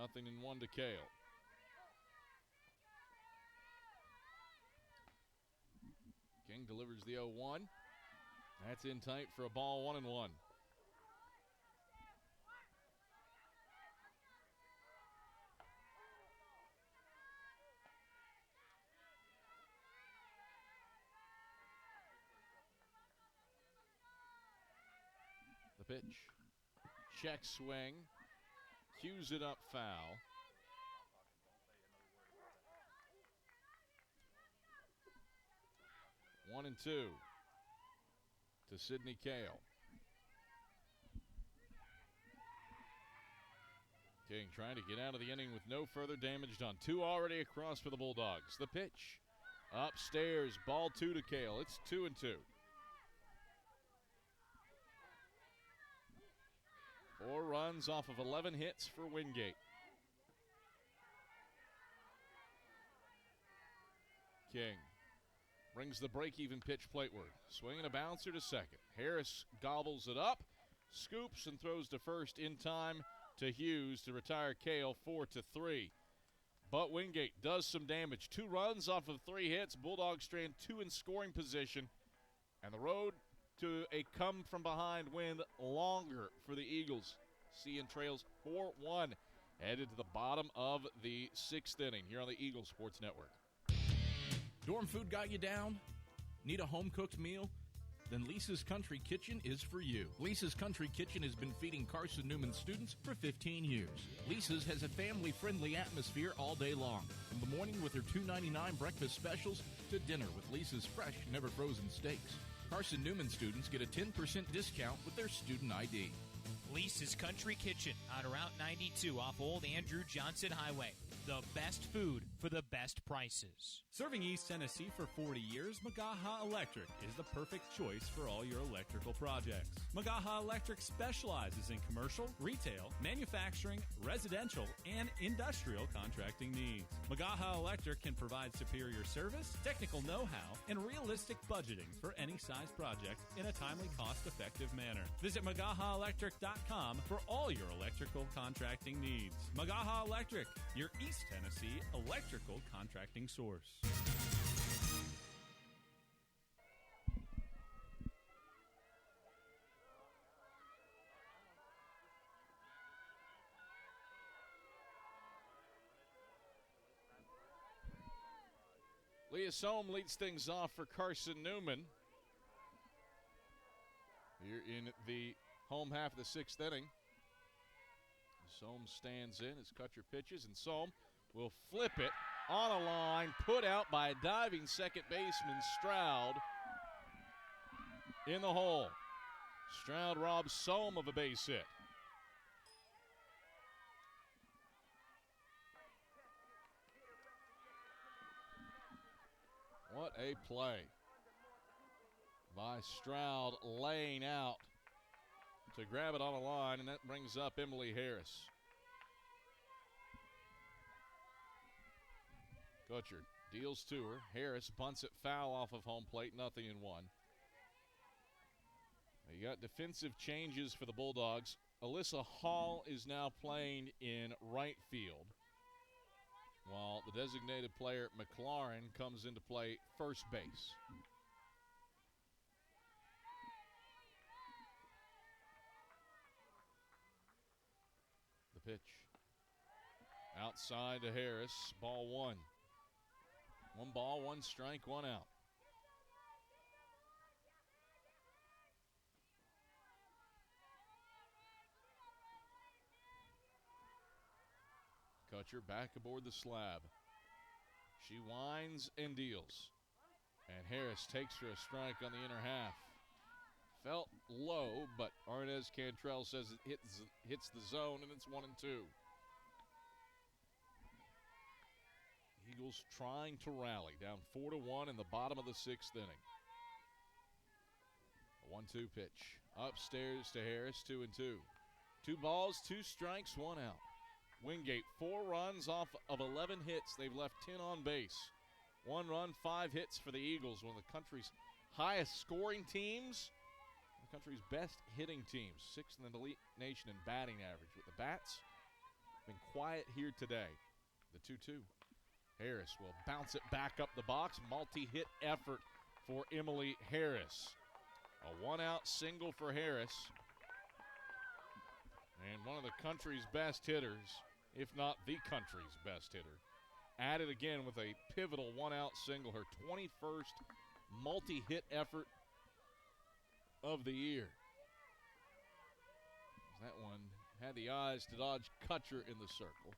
Nothing in 1 to Kale. King delivers the 0-1. That's in tight for a ball, 1-1. The pitch. Check swing. Cues it up foul. One and 2 to Sydney Kale. King trying to get out of the inning with no further damage done. 2 already across for the Bulldogs. The pitch upstairs, ball 2 to Kale. It's 2 and 2. 4 runs off of 11 hits for Wingate. King brings the break-even pitch plateward. Swinging a bouncer to second. Harris gobbles it up, scoops and throws to first in time to Hughes to retire Kale 4-3. But Wingate does some damage. 2 runs off of 3 hits. Bulldogs strand 2 in scoring position. And the road to a come-from-behind win longer for the Eagles. CN trails 4-1, headed to the bottom of the 6th inning here on the Eagles Sports Network. Dorm food got you down? Need a home-cooked meal? Then Lisa's Country Kitchen is for you. Lisa's Country Kitchen has been feeding Carson-Newman students for 15 years. Lisa's has a family-friendly atmosphere all day long. From the morning with their $2.99 breakfast specials to dinner with Lisa's fresh, never-frozen steaks. Carson-Newman students get a 10% discount with their student ID. Lisa's Country Kitchen on Route 92 off Old Andrew Johnson Highway. The best food for the best prices. Serving East Tennessee for 40 years, Magaha Electric is the perfect choice for all your electrical projects. Magaha Electric specializes in commercial, retail, manufacturing, residential, and industrial contracting needs. Magaha Electric can provide superior service, technical know-how, and realistic budgeting for any size project in a timely, cost-effective manner. Visit MagahaElectric.com for all your electrical contracting needs. Magaha Electric, your East Tennessee electrical contracting source. Leah Sohm leads things off for Carson-Newman here in the home half of the 6th inning. Sohm stands in as Kutcher pitches, and Sohm will flip it on a line, put out by a diving second baseman Stroud in the hole. Stroud robs Sohm of a base hit. What a play by Stroud, laying out to grab it on a line, and that brings up Emily Harris. Kutcher deals to her. Harris bunts it foul off of home plate, 0-1. You got defensive changes for the Bulldogs. Alyssa Hall is now playing in right field, while the designated player McLaurin comes into play first base. The pitch outside to Harris, ball 1. 1 ball, 1 strike, 1 out. Kutcher back aboard the slab. She winds and deals. And Harris takes her a strike on the inner half. Felt low, but Arnez Cantrell says it hits the zone, and it's 1-2. Eagles trying to rally, down 4-1 in the bottom of the 6th inning. A 1-2 pitch. Upstairs to Harris, 2-2. 2 balls, 2 strikes, 1 out. Wingate, 4 runs off of 11 hits. They've left 10 on base. 1 run, 5 hits for the Eagles, one of the country's highest scoring teams, the country's best hitting teams, 6th in the nation in batting average. With the bats, been quiet here today. The 2-2. Harris will bounce it back up the box. Multi-hit effort for Emily Harris. A 1-out single for Harris. And one of the country's best hitters, if not the country's best hitter, at it again with a pivotal 1-out single, her 21st multi-hit effort of the year. That one had the eyes to dodge Kutcher in the circle.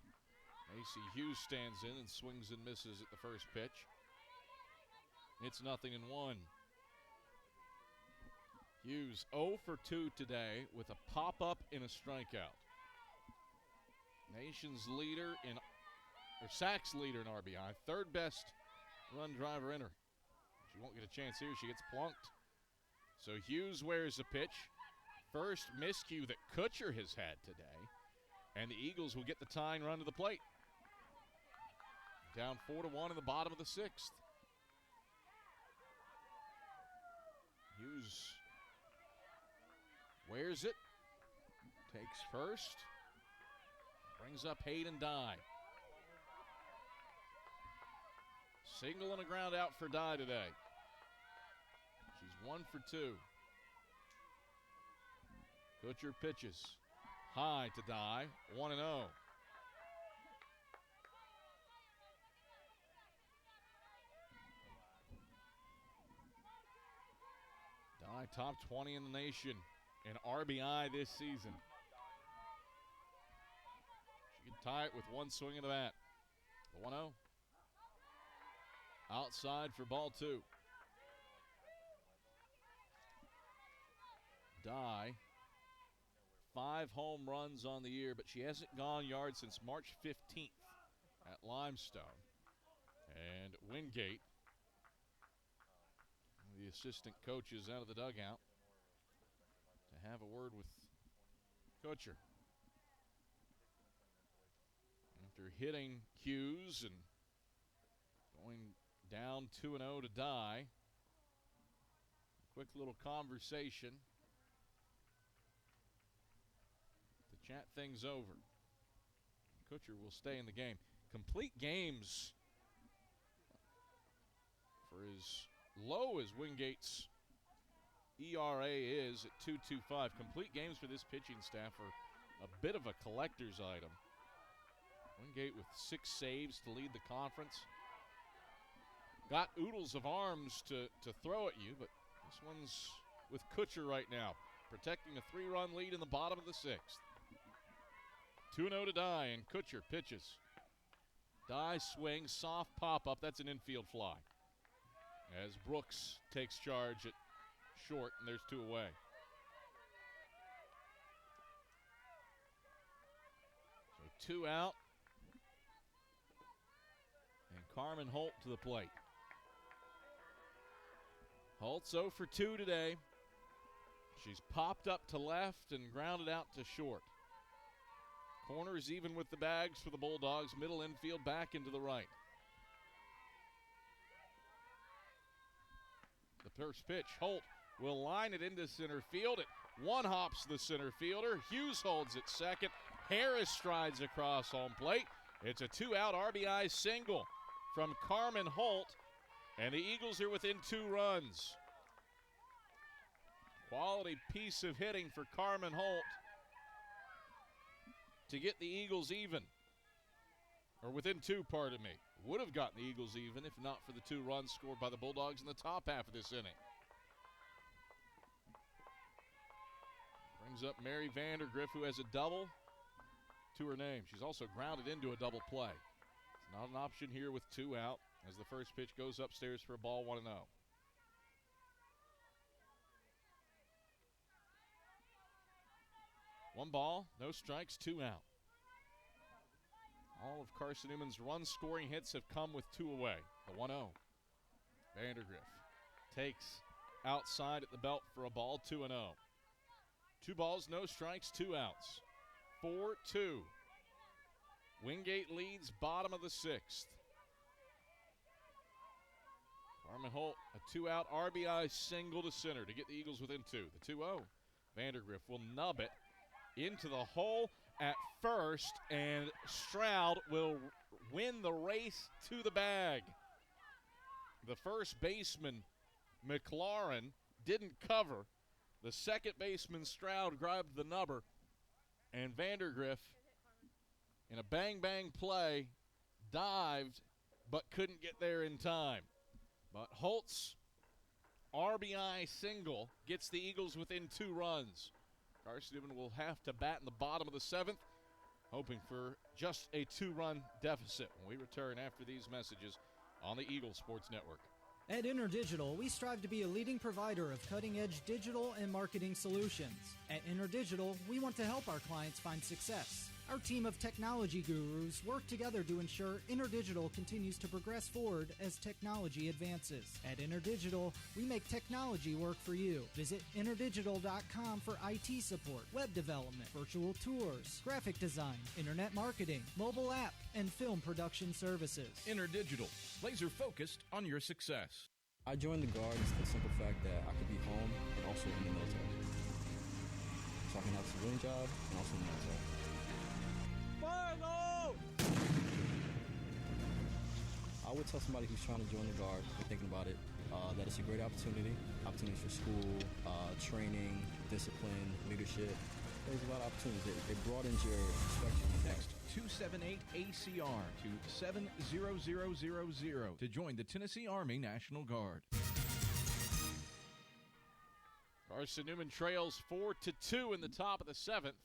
Macy Hughes stands in and swings and misses at the first pitch. It's 0-1. Hughes 0 for 2 today with a pop-up and a strikeout. Nation's leader in, or Sacs leader in RBI, 3rd best run driver in her. She won't get a chance here. She gets plunked. So Hughes wears a pitch. first miscue that Kutcher has had today, and the Eagles will get the tying run to the plate. Down 4-1 in the bottom of the 6th. Hughes wears it, takes first, brings up Hayden Dye. Single and a ground out for Dye today. She's 1 for 2. Kutcher pitches high to Dye, 1-0. Dye top 20 in the nation in RBI this season. She can tie it with one swing of the bat. The 1-0. Outside for ball 2. Dye, 5 home runs on the year, but she hasn't gone yard since March 15th at Limestone. And Wingate, the assistant coaches out of the dugout, to have a word with Kutcher. After hitting Hughes and going down 2-0 to Dye, quick little conversation to chat things over. Kutcher will stay in the game. Complete games for as low as Wingate's ERA is at 2.25. Complete games for this pitching staff are a bit of a collector's item. Wingate with 6 saves to lead the conference. Got oodles of arms to throw at you, but this one's with Kutcher right now, protecting a 3-run lead in the bottom of the 6th. 2-0 to Dye, and Kutcher pitches. Dye swings, soft pop-up. That's an infield fly. As Brooks takes charge at short, and there's 2 away. So 2 out. And Carmen Holt to the plate. Holt's 0 for 2 today. She's popped up to left and grounded out to short. Corners even with the bags for the Bulldogs. Middle infield back into the right. The first pitch, Holt will line it into center field. It one-hops the center fielder. Hughes holds it second. Harris strides across home plate. It's a 2-out RBI single from Carmen Holt, and the Eagles are within 2 runs. Quality piece of hitting for Carmen Holt to get the Eagles even. Or within 2, pardon me. Would have gotten the Eagles even if not for the 2 runs scored by the Bulldogs in the top half of this inning. Brings up Mary Vandergriff, who has a double to her name. She's also grounded into a double play. It's not an option here with 2 out as the first pitch goes upstairs for a ball, 1-0. 1 ball, no strikes, 2 out. All of Carson-Newman's run-scoring hits have come with 2 away. The 1-0. Vandergriff takes outside at the belt for a ball, 2-0. 2 balls, no strikes, 2 outs. 4-2. Wingate leads bottom of the 6th. Carmen Holt, a 2-out RBI single to center to get the Eagles within 2. The 2-0. Vandergriff will nub it into the hole at first, and Stroud will win the race to the bag. The first baseman, McLaurin, didn't cover. The second baseman, Stroud, grabbed the nubber, and Vandergriff, in a bang-bang play, dived but couldn't get there in time. But Holt's RBI single gets the Eagles within 2 runs. Carson-Newman will have to bat in the bottom of the 7th, hoping for just a 2-run deficit when we return after these messages on the Eagle Sports Network. At InterDigital, we strive to be a leading provider of cutting-edge digital and marketing solutions. At InterDigital, we want to help our clients find success. Our team of technology gurus work together to ensure InterDigital continues to progress forward as technology advances. At InterDigital, we make technology work for you. Visit InterDigital.com for IT support, web development, virtual tours, graphic design, internet marketing, mobile app, and film production services. InterDigital, laser focused on your success. I joined the Guard for the simple fact that I could be home and also in the military. So I can have a civilian job and also in the military. I would tell somebody who's trying to join the Guard or thinking about it that it's a great opportunities for school, training, discipline, leadership. There's a lot of opportunities. It broadens your perspective. Text 278-ACR to 70000 to join the Tennessee Army National Guard. Carson-Newman trails 4-2 in the top of the 7th.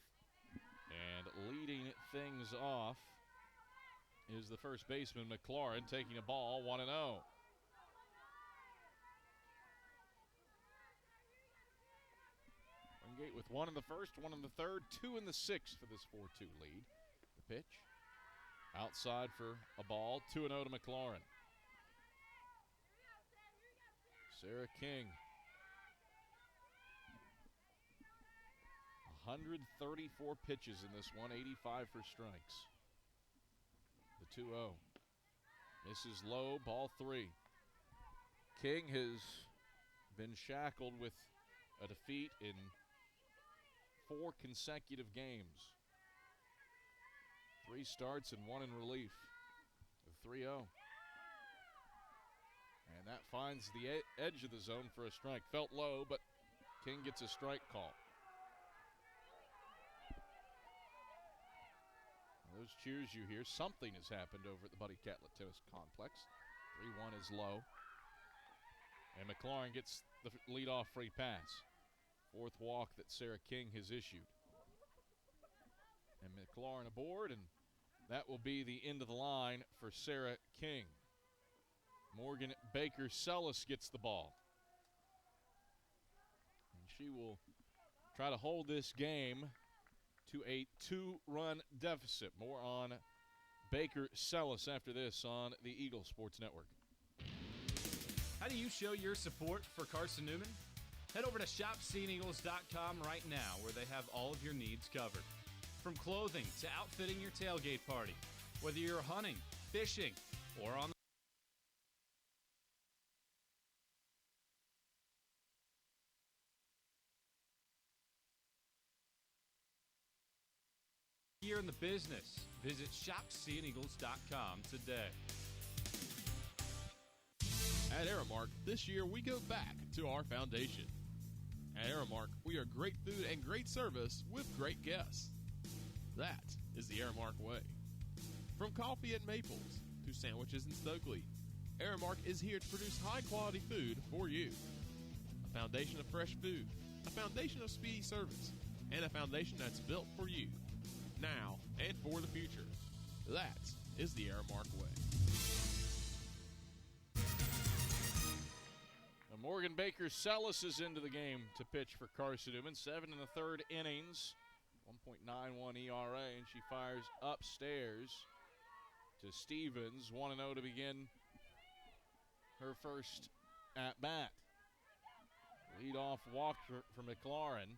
And leading things off is the first baseman, McLaurin, taking a ball 1-0. Wingate with 1 in the first, 1 in the third, 2 in the sixth for this 4-2 lead. The pitch outside for a ball, 2-0 to McLaurin. Sarah King. 134 pitches in this one, 85 for strikes. The 2-0. Misses low, ball 3. King has been shackled with a defeat in 4 consecutive games. 3 starts and 1 in relief. The 3-0. And that finds the edge of the zone for a strike. Felt low, but King gets a strike call. Those cheers you hear, something has happened over at the Buddy Catlett Tennis Complex. 3-1 is low. And McLaurin gets the leadoff free pass. 4th walk that Sarah King has issued. And McLaurin aboard, and that will be the end of the line for Sarah King. Morgan Baker-Sellis gets the ball. And she will try to hold this game to a 2-run deficit. More on Baker-Sellis after this on the Eagle Sports Network. How do you show your support for Carson-Newman? Head over to shopseeingeagles.com right now, where they have all of your needs covered. From clothing to outfitting your tailgate party, whether you're hunting, fishing, or on the year in the business, visit shopseeingeagles.com today. At Aramark, this year we go back to our foundation. At Aramark, we are great food and great service with great guests. That is the Aramark way. From coffee at Maples to sandwiches in Stokely, Aramark is here to produce high-quality food for you. A foundation of fresh food, a foundation of speedy service, and a foundation that's built for you, now and for the future. That is the Aramark way. Morgan Baker-Sellis is into the game to pitch for Carson-Newman. 7 in the 3rd innings, 1.91 ERA, and she fires upstairs to Stevens. 1-0 to begin her first at-bat. Lead-off walk for McLaurin,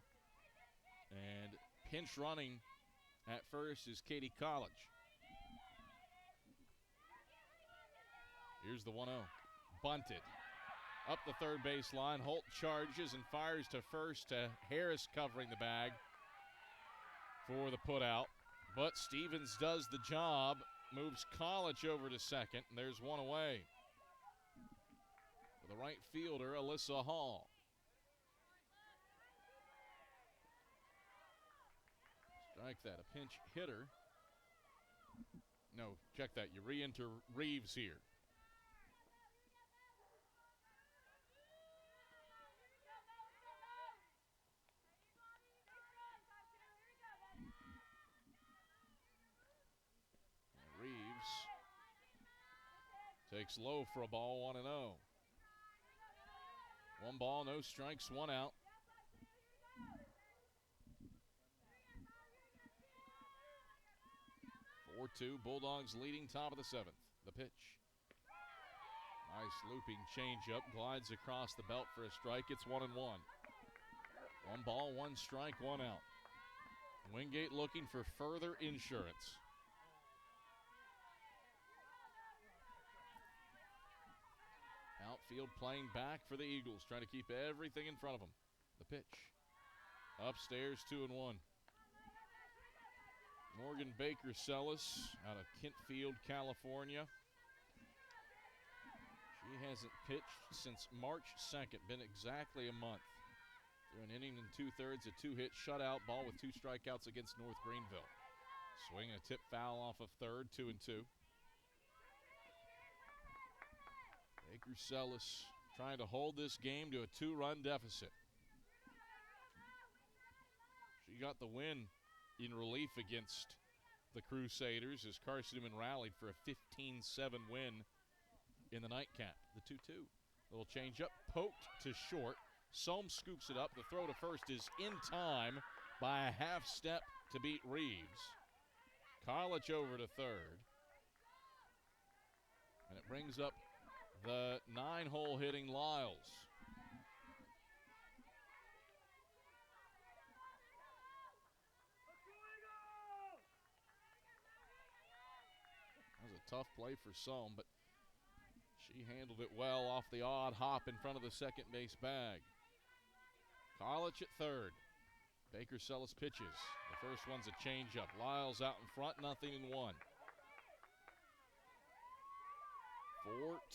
and pinch running at first is Katie College. Here's the 1-0. Bunted. Up the third baseline, Holt charges and fires to first to Harris covering the bag for the putout. But Stevens does the job, moves College over to second, and there's one away. For the right fielder, Alyssa Hall. Strike that, a pinch hitter. No, check that, you re-enter Reeves here. Takes low for a ball, 1-0. 1 ball, no strikes, 1 out. 4-2, Bulldogs leading top of the 7th. The pitch. Nice looping changeup, glides across the belt for a strike. It's 1-1. 1 ball, 1 strike, 1 out. Wingate looking for further insurance. Outfield playing back for the Eagles, trying to keep everything in front of them. The pitch. Upstairs, 2-1. Morgan Baker-Sellis out of Kentfield, California. She hasn't pitched since March 2nd, been exactly a month. Through an inning and 2/3, a 2-hit shutout ball with 2 strikeouts against North Greenville. Swing and a tip foul off of third, 2-2. Baker-Sellis trying to hold this game to a 2-run deficit. She got the win in relief against the Crusaders as Carson-Newman rallied for a 15-7 win in the nightcap. The 2-2. Little change up, poked to short. Sohm scoops it up. The throw to first is in time by a half step to beat Reeves. College over to third. And it brings up the 9-hole hitting Lyles. That was a tough play for Sohm, but she handled it well off the odd hop in front of the second base bag. College at third. Baker-Sellis pitches. The first one's a changeup. Lyles out in front, 0-1.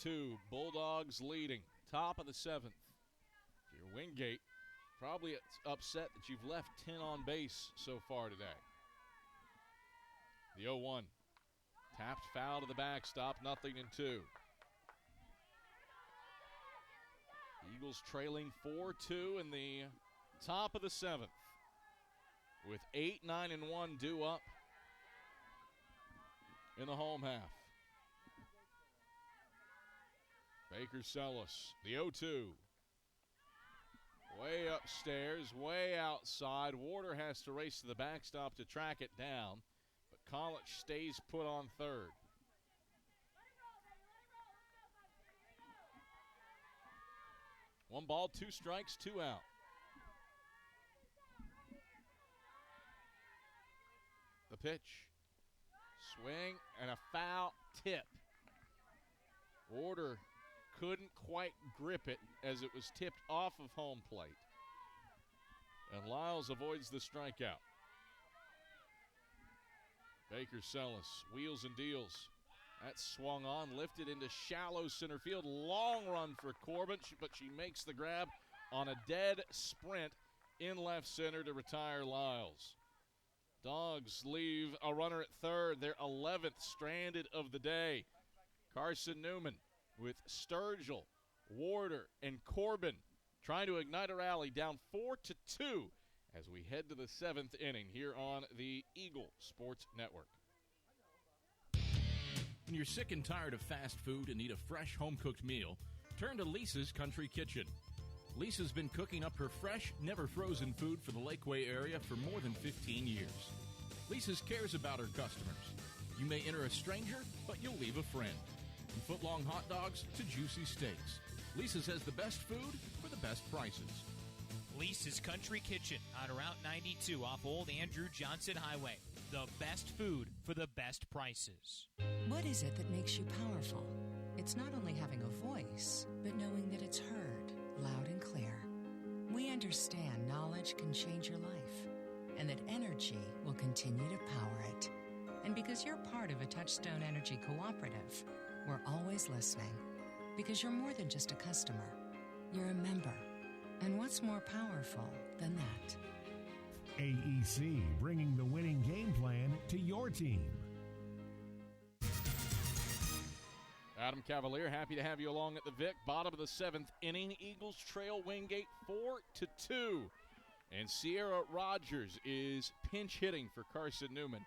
4-2, Bulldogs leading. Top of the 7th. If you're Wingate, probably upset that you've left 10 on base so far today. The 0-1. Tapped foul to the backstop, 0-2. Eagles trailing 4-2 in the top of the 7th with 8, 9, and 1 due up in the home half. Baker-Sellis, the 0-2. Way upstairs, way outside. Warder has to race to the backstop to track it down, but College stays put on third. One ball, 2 strikes, 2 out. The pitch. Swing and a foul tip. Warder couldn't quite grip it as it was tipped off of home plate. And Lyles avoids the strikeout. Baker-Sellis wheels and deals. That swung on, lifted into shallow center field. Long run for Corbin, but she makes the grab on a dead sprint in left center to retire Lyles. Dogs leave a runner at third, their 11th stranded of the day. Carson-Newman with Sturgill, Warder, and Corbin trying to ignite a rally, down 4-2 as we head to the 7th inning here on the Eagle Sports Network. When you're sick and tired of fast food and need a fresh home-cooked meal, turn to Lisa's Country Kitchen. Lisa's been cooking up her fresh, never-frozen food for the Lakeway area for more than 15 years. Lisa's cares about her customers. You may enter a stranger, but you'll leave a friend. From foot-long hot dogs to juicy steaks, Lisa's has the best food for the best prices. Lisa's Country Kitchen on Route 92 off Old Andrew Johnson Highway. The best food for the best prices. What is it that makes you powerful? It's not only having a voice, but knowing that it's heard loud and clear. We understand knowledge can change your life, and that energy will continue to power it. And because you're part of a Touchstone Energy Cooperative, we're always listening. Because you're more than just a customer. You're a member. And what's more powerful than that? AEC, bringing the winning game plan to your team. Adam Cavalier, happy to have you along at the Vic. Bottom of the 7th inning. Eagles trail Wingate 4-2. And Sierra Rogers is pinch hitting for Carson-Newman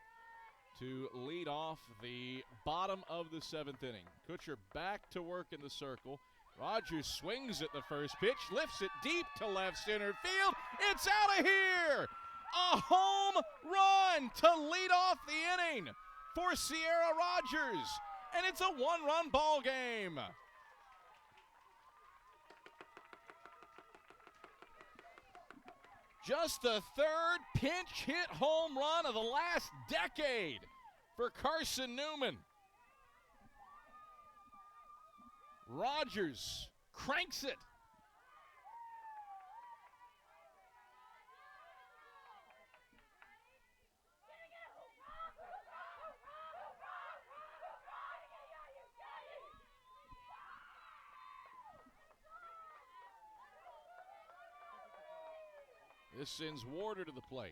to lead off the bottom of the 7th inning. Kutcher back to work in the circle. Rogers swings at the first pitch, lifts it deep to left center field. It's out of here! A home run to lead off the inning for Sierra Rogers, and it's a one-run ball game. Just the third pinch hit home run of the last decade for Carson-Newman. Rogers cranks it. This sends Warder to the plate.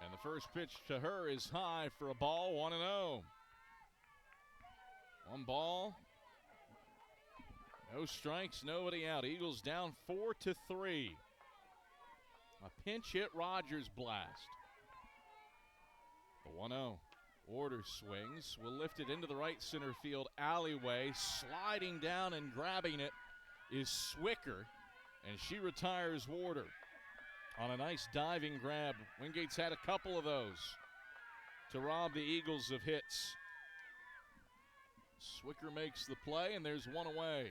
And the first pitch to her is high for a ball, 1-0. One ball. No strikes, nobody out. Eagles down 4-3. A pinch hit Rogers blast. The 1-0. Warder swings. Will lift it into the right center field alleyway. Sliding down and grabbing it is Swicker. And she retires Warder on a nice diving grab. Wingate's had a couple of those to rob the Eagles of hits. Swicker makes the play, and there's one away.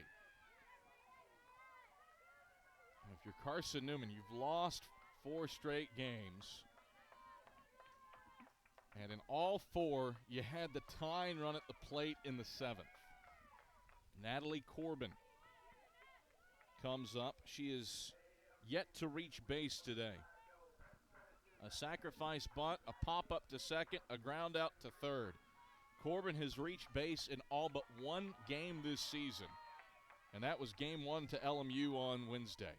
If you're Carson-Newman, you've lost 4 straight games. And in all 4, you had the tying run at the plate in the 7th. Natalie Corbin comes up. She is yet to reach base today. A sacrifice bunt, a pop-up to second, a ground out to third. Corbin has reached base in all but one game this season, and that was game 1 to LMU on Wednesday.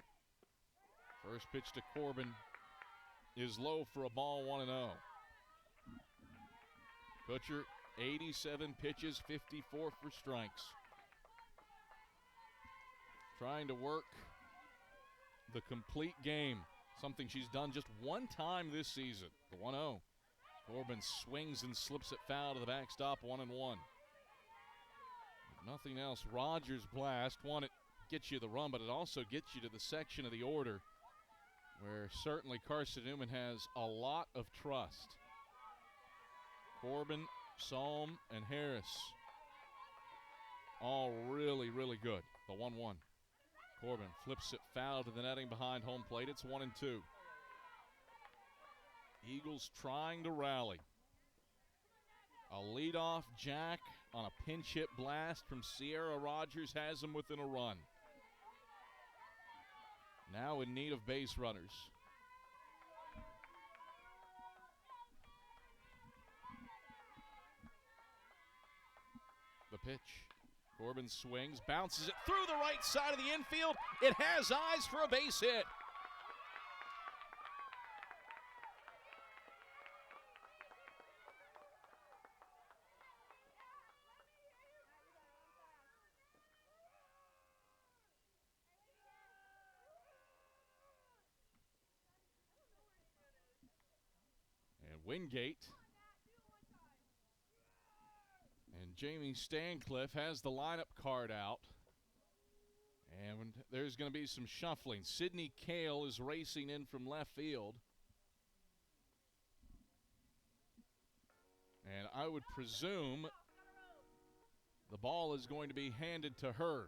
First pitch to Corbin is low for a ball, 1-0. Kutcher, 87 pitches, 54 for strikes. Trying to work the complete game, something she's done just one time this season. The 1-0. Corbin swings and slips it foul to the backstop, 1-1. Nothing else. Rogers' blast. One, it gets you the run, but it also gets you to the section of the order where certainly Carson-Newman has a lot of trust. Corbin, Psalm, and Harris all really, really good. The 1-1. Corbin flips it foul to the netting behind home plate. It's 1-2. Eagles trying to rally. A leadoff jack on a pinch hit blast from Sierra Rogers has them within a run. Now in need of base runners. The pitch. Corbin swings, bounces it through the right side of the infield. It has eyes for a base hit. And Wingate and Jamie Stancliffe has the lineup card out. And there's going to be some shuffling. Sydney Kale is racing in from left field. And I would presume the ball is going to be handed to her.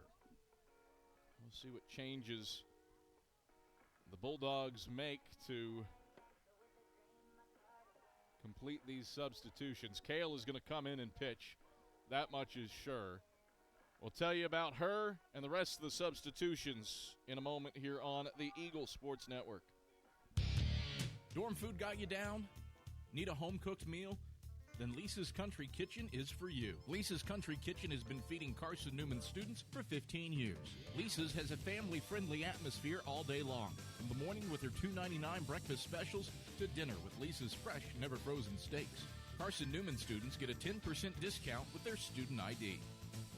We'll see what changes the Bulldogs make to complete these substitutions. Kale is going to come in and pitch. That much is sure. We'll tell you about her and the rest of the substitutions in a moment here on the Eagle Sports Network. Dorm food got you down? Need a home-cooked meal? Then Lisa's Country Kitchen is for you. Lisa's Country Kitchen has been feeding Carson-Newman students for 15 years. Lisa's has a family-friendly atmosphere all day long, from the morning with their $2.99 breakfast specials to dinner with Lisa's fresh, never-frozen steaks. Carson-Newman students get a 10% discount with their student ID.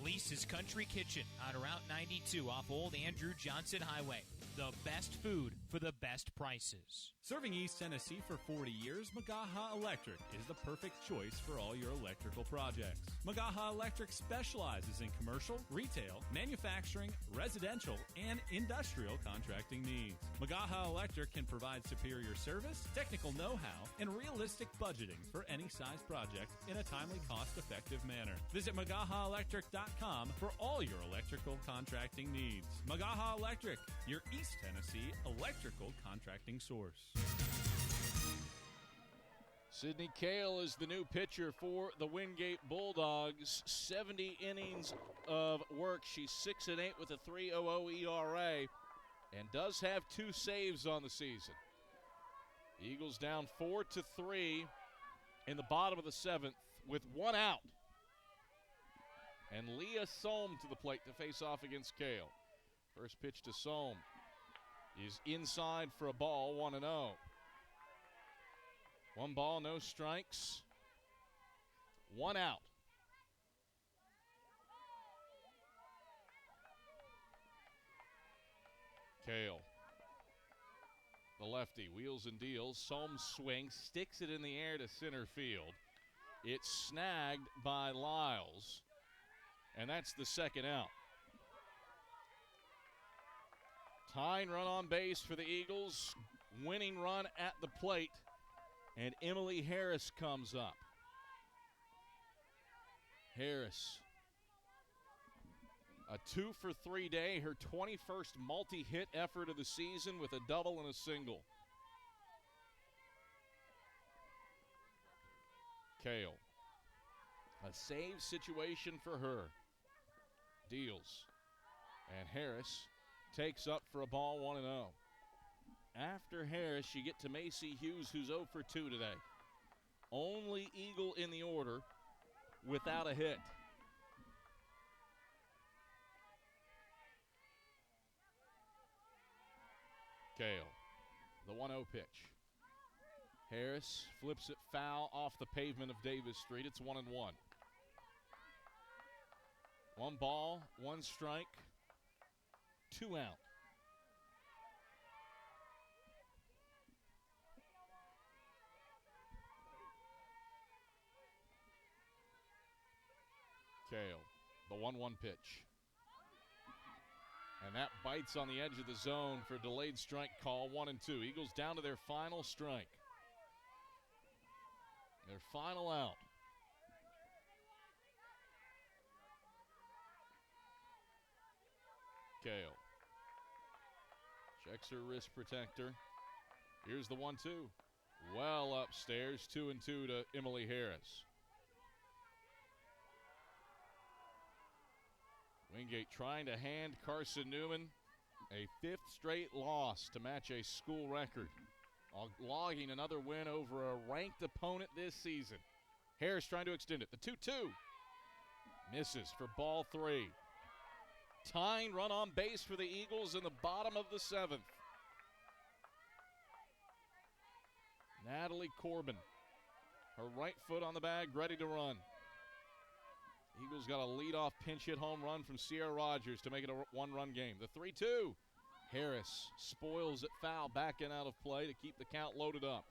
Lisa's Country Kitchen on Route 92 off Old Andrew Johnson Highway. The best food for the best prices. Serving East Tennessee for 40 years, Magaha Electric is the perfect choice for all your electrical projects. Magaha Electric specializes in commercial, retail, manufacturing, residential, and industrial contracting needs. Magaha Electric can provide superior service, technical know-how, and realistic budgeting for any size project in a timely, cost-effective manner. Visit MagahaElectric.com for all your electrical contracting needs. Magaha Electric, your East Tennessee electrical contracting source. Sydney Cale is the new pitcher for the Wingate Bulldogs. 70 innings of work. She's 6-8 with a 3.00 ERA and does have 2 saves on the season. Eagles down 4-3 in the bottom of the 7th with 1 out. And Leah Sohm to the plate to face off against Cale. First pitch to Sohm is inside for a ball, 1-0. 1 ball, no strikes. 1 out. Cale, the lefty, wheels and deals. Sohm swings, sticks it in the air to center field. It's snagged by Lyles, and that's the 2nd out. Tying run on base for the Eagles. Winning run at the plate. And Emily Harris comes up. Harris, a 2-for-3 day, her 21st multi-hit effort of the season with a double and a single. Cale, a save situation for her. Deals. And Harris takes up for a ball, 1-0. After Harris, you get to Macy Hughes, who's 0 for 2 today. Only Eagle in the order without a hit. Cale, the 1-0 pitch. Harris flips it foul off the pavement of Davis Street. It's 1-1. 1 ball, 1 strike. 2 out. Cale, the 1-1 pitch. And that bites on the edge of the zone for a delayed strike call, 1-2. Eagles down to their final strike. Their final out. Cale checks her wrist protector. Here's the 1-2. Well upstairs, 2-2 to Emily Harris. Wingate trying to hand Carson-Newman a 5th straight loss to match a school record, logging another win over a ranked opponent this season. Harris trying to extend it. The 2-2 misses for ball 3. Tying run on base for the Eagles in the bottom of the 7th. Natalie Corbin, her right foot on the bag, ready to run. Eagles got a leadoff pinch hit home run from Sierra Rogers to make it a 1-run game. The 3-2. Harris spoils it foul, back and out of play to keep the count loaded up.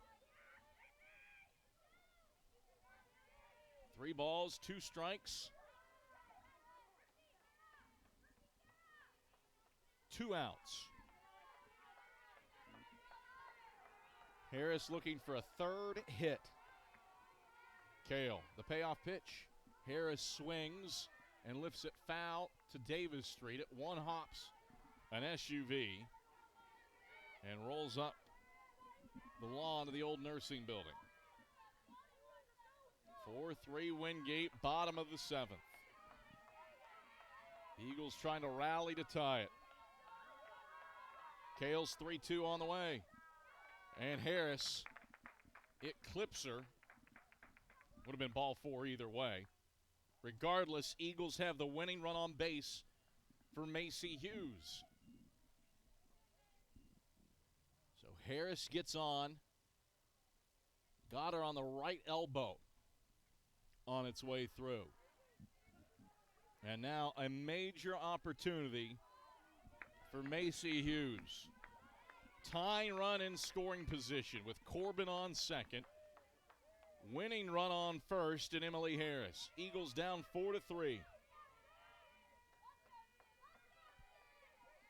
3 balls, 2 strikes. 2 outs. Harris looking for a 3rd hit. Cale, the payoff pitch. Harris swings and lifts it foul to Davis Street. It 1 hops an SUV and rolls up the lawn to the old nursing building. 4-3 Wingate, bottom of the 7th. Eagles trying to rally to tie it. Cale's 3-2 on the way. And Harris, it clips her. Would have been ball 4 either way. Regardless, Eagles have the winning run on base for Macy Hughes. So Harris gets on. Got her on the right elbow on its way through. And now a major opportunity for Macy Hughes. tying run in scoring position with Corbin on second. Winning run on first and Emily Harris. Eagles down 4-3.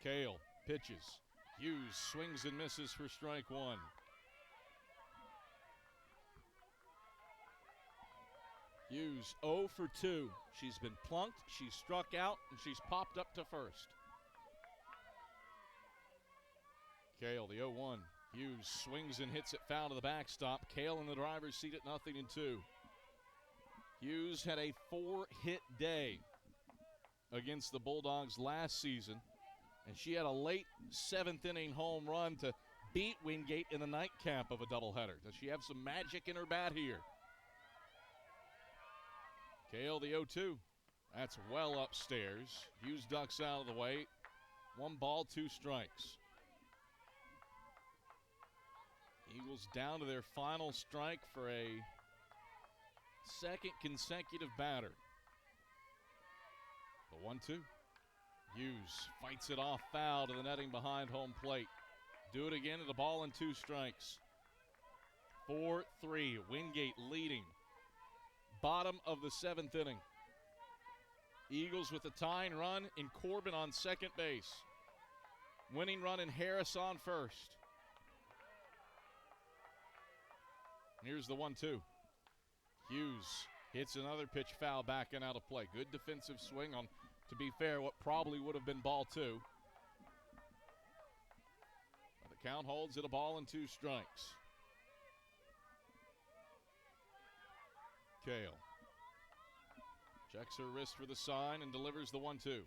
Kale pitches. Hughes swings and misses for strike one. Hughes 0 for 2. She's been plunked, she's struck out, and she's popped up to first. Kale, the 0-1. Hughes swings and hits it foul to the backstop. Kale in the driver's seat at 0-2. Hughes had a 4-hit day against the Bulldogs last season, and she had a late 7th-inning home run to beat Wingate in the nightcap of a doubleheader. Does she have some magic in her bat here? Kale, the 0-2. That's well upstairs. Hughes ducks out of the way. 1 ball, 2 strikes. Eagles down to their final strike for a second consecutive batter. The 1-2. Hughes fights it off foul to the netting behind home plate. Do it again at a ball and 2 strikes. 4-3. Wingate leading. Bottom of the 7th inning. Eagles with a tying run in Corbin on second base. Winning run in Harris on first. Here's the 1-2. Hughes hits another pitch foul back and out of play. Good defensive swing on, to be fair, what probably would have been ball 2. But the count holds at a ball and 2 strikes. Kale checks her wrist for the sign and delivers the 1-2.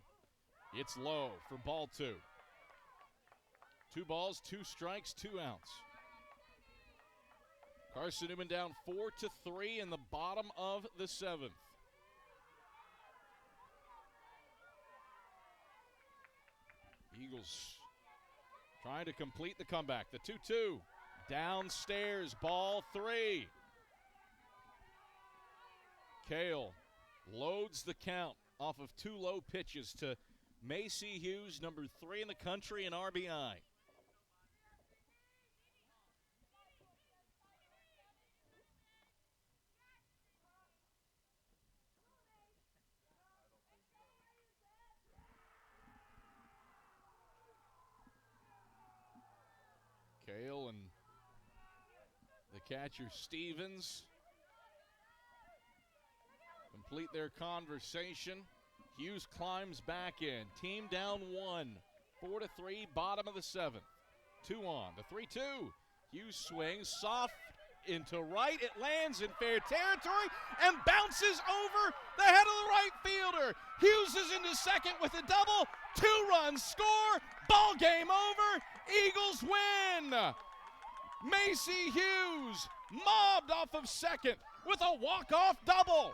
It's low for ball 2. 2 balls, 2 strikes, 2 outs. Carson-Newman down 4-3 in the bottom of the 7th. Eagles trying to complete the comeback. The 2-2 downstairs, ball 3. Kale loads the count off of 2 low pitches to Macy Hughes, number 3 in the country in RBI. Kale and the catcher Stevens complete their conversation. Hughes climbs back in. Team down 1. 4-3, bottom of the 7th. 2 on. The 3-2. Hughes swings soft into right. It lands in fair territory and bounces over the head of the right fielder. Hughes is into second with a double. 2-run score. Ball game over. Eagles win. Macy Hughes mobbed off of second with a walk-off double.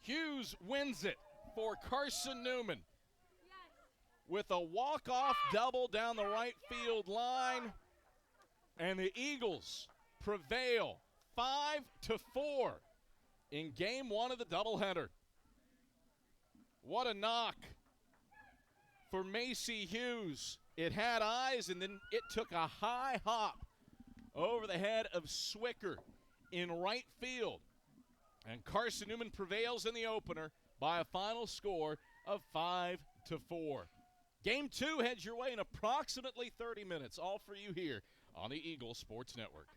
Hughes wins it for Carson-Newman with a walk-off double down the right field line, and the Eagles prevail 5-4 in Game 1 of the doubleheader. What a knock for Macy Hughes. It had eyes, and then it took a high hop over the head of Swicker in right field. And Carson-Newman prevails in the opener by a final score of 5-4. Game 2 heads your way in approximately 30 minutes, all for you here on the Eagle Sports Network.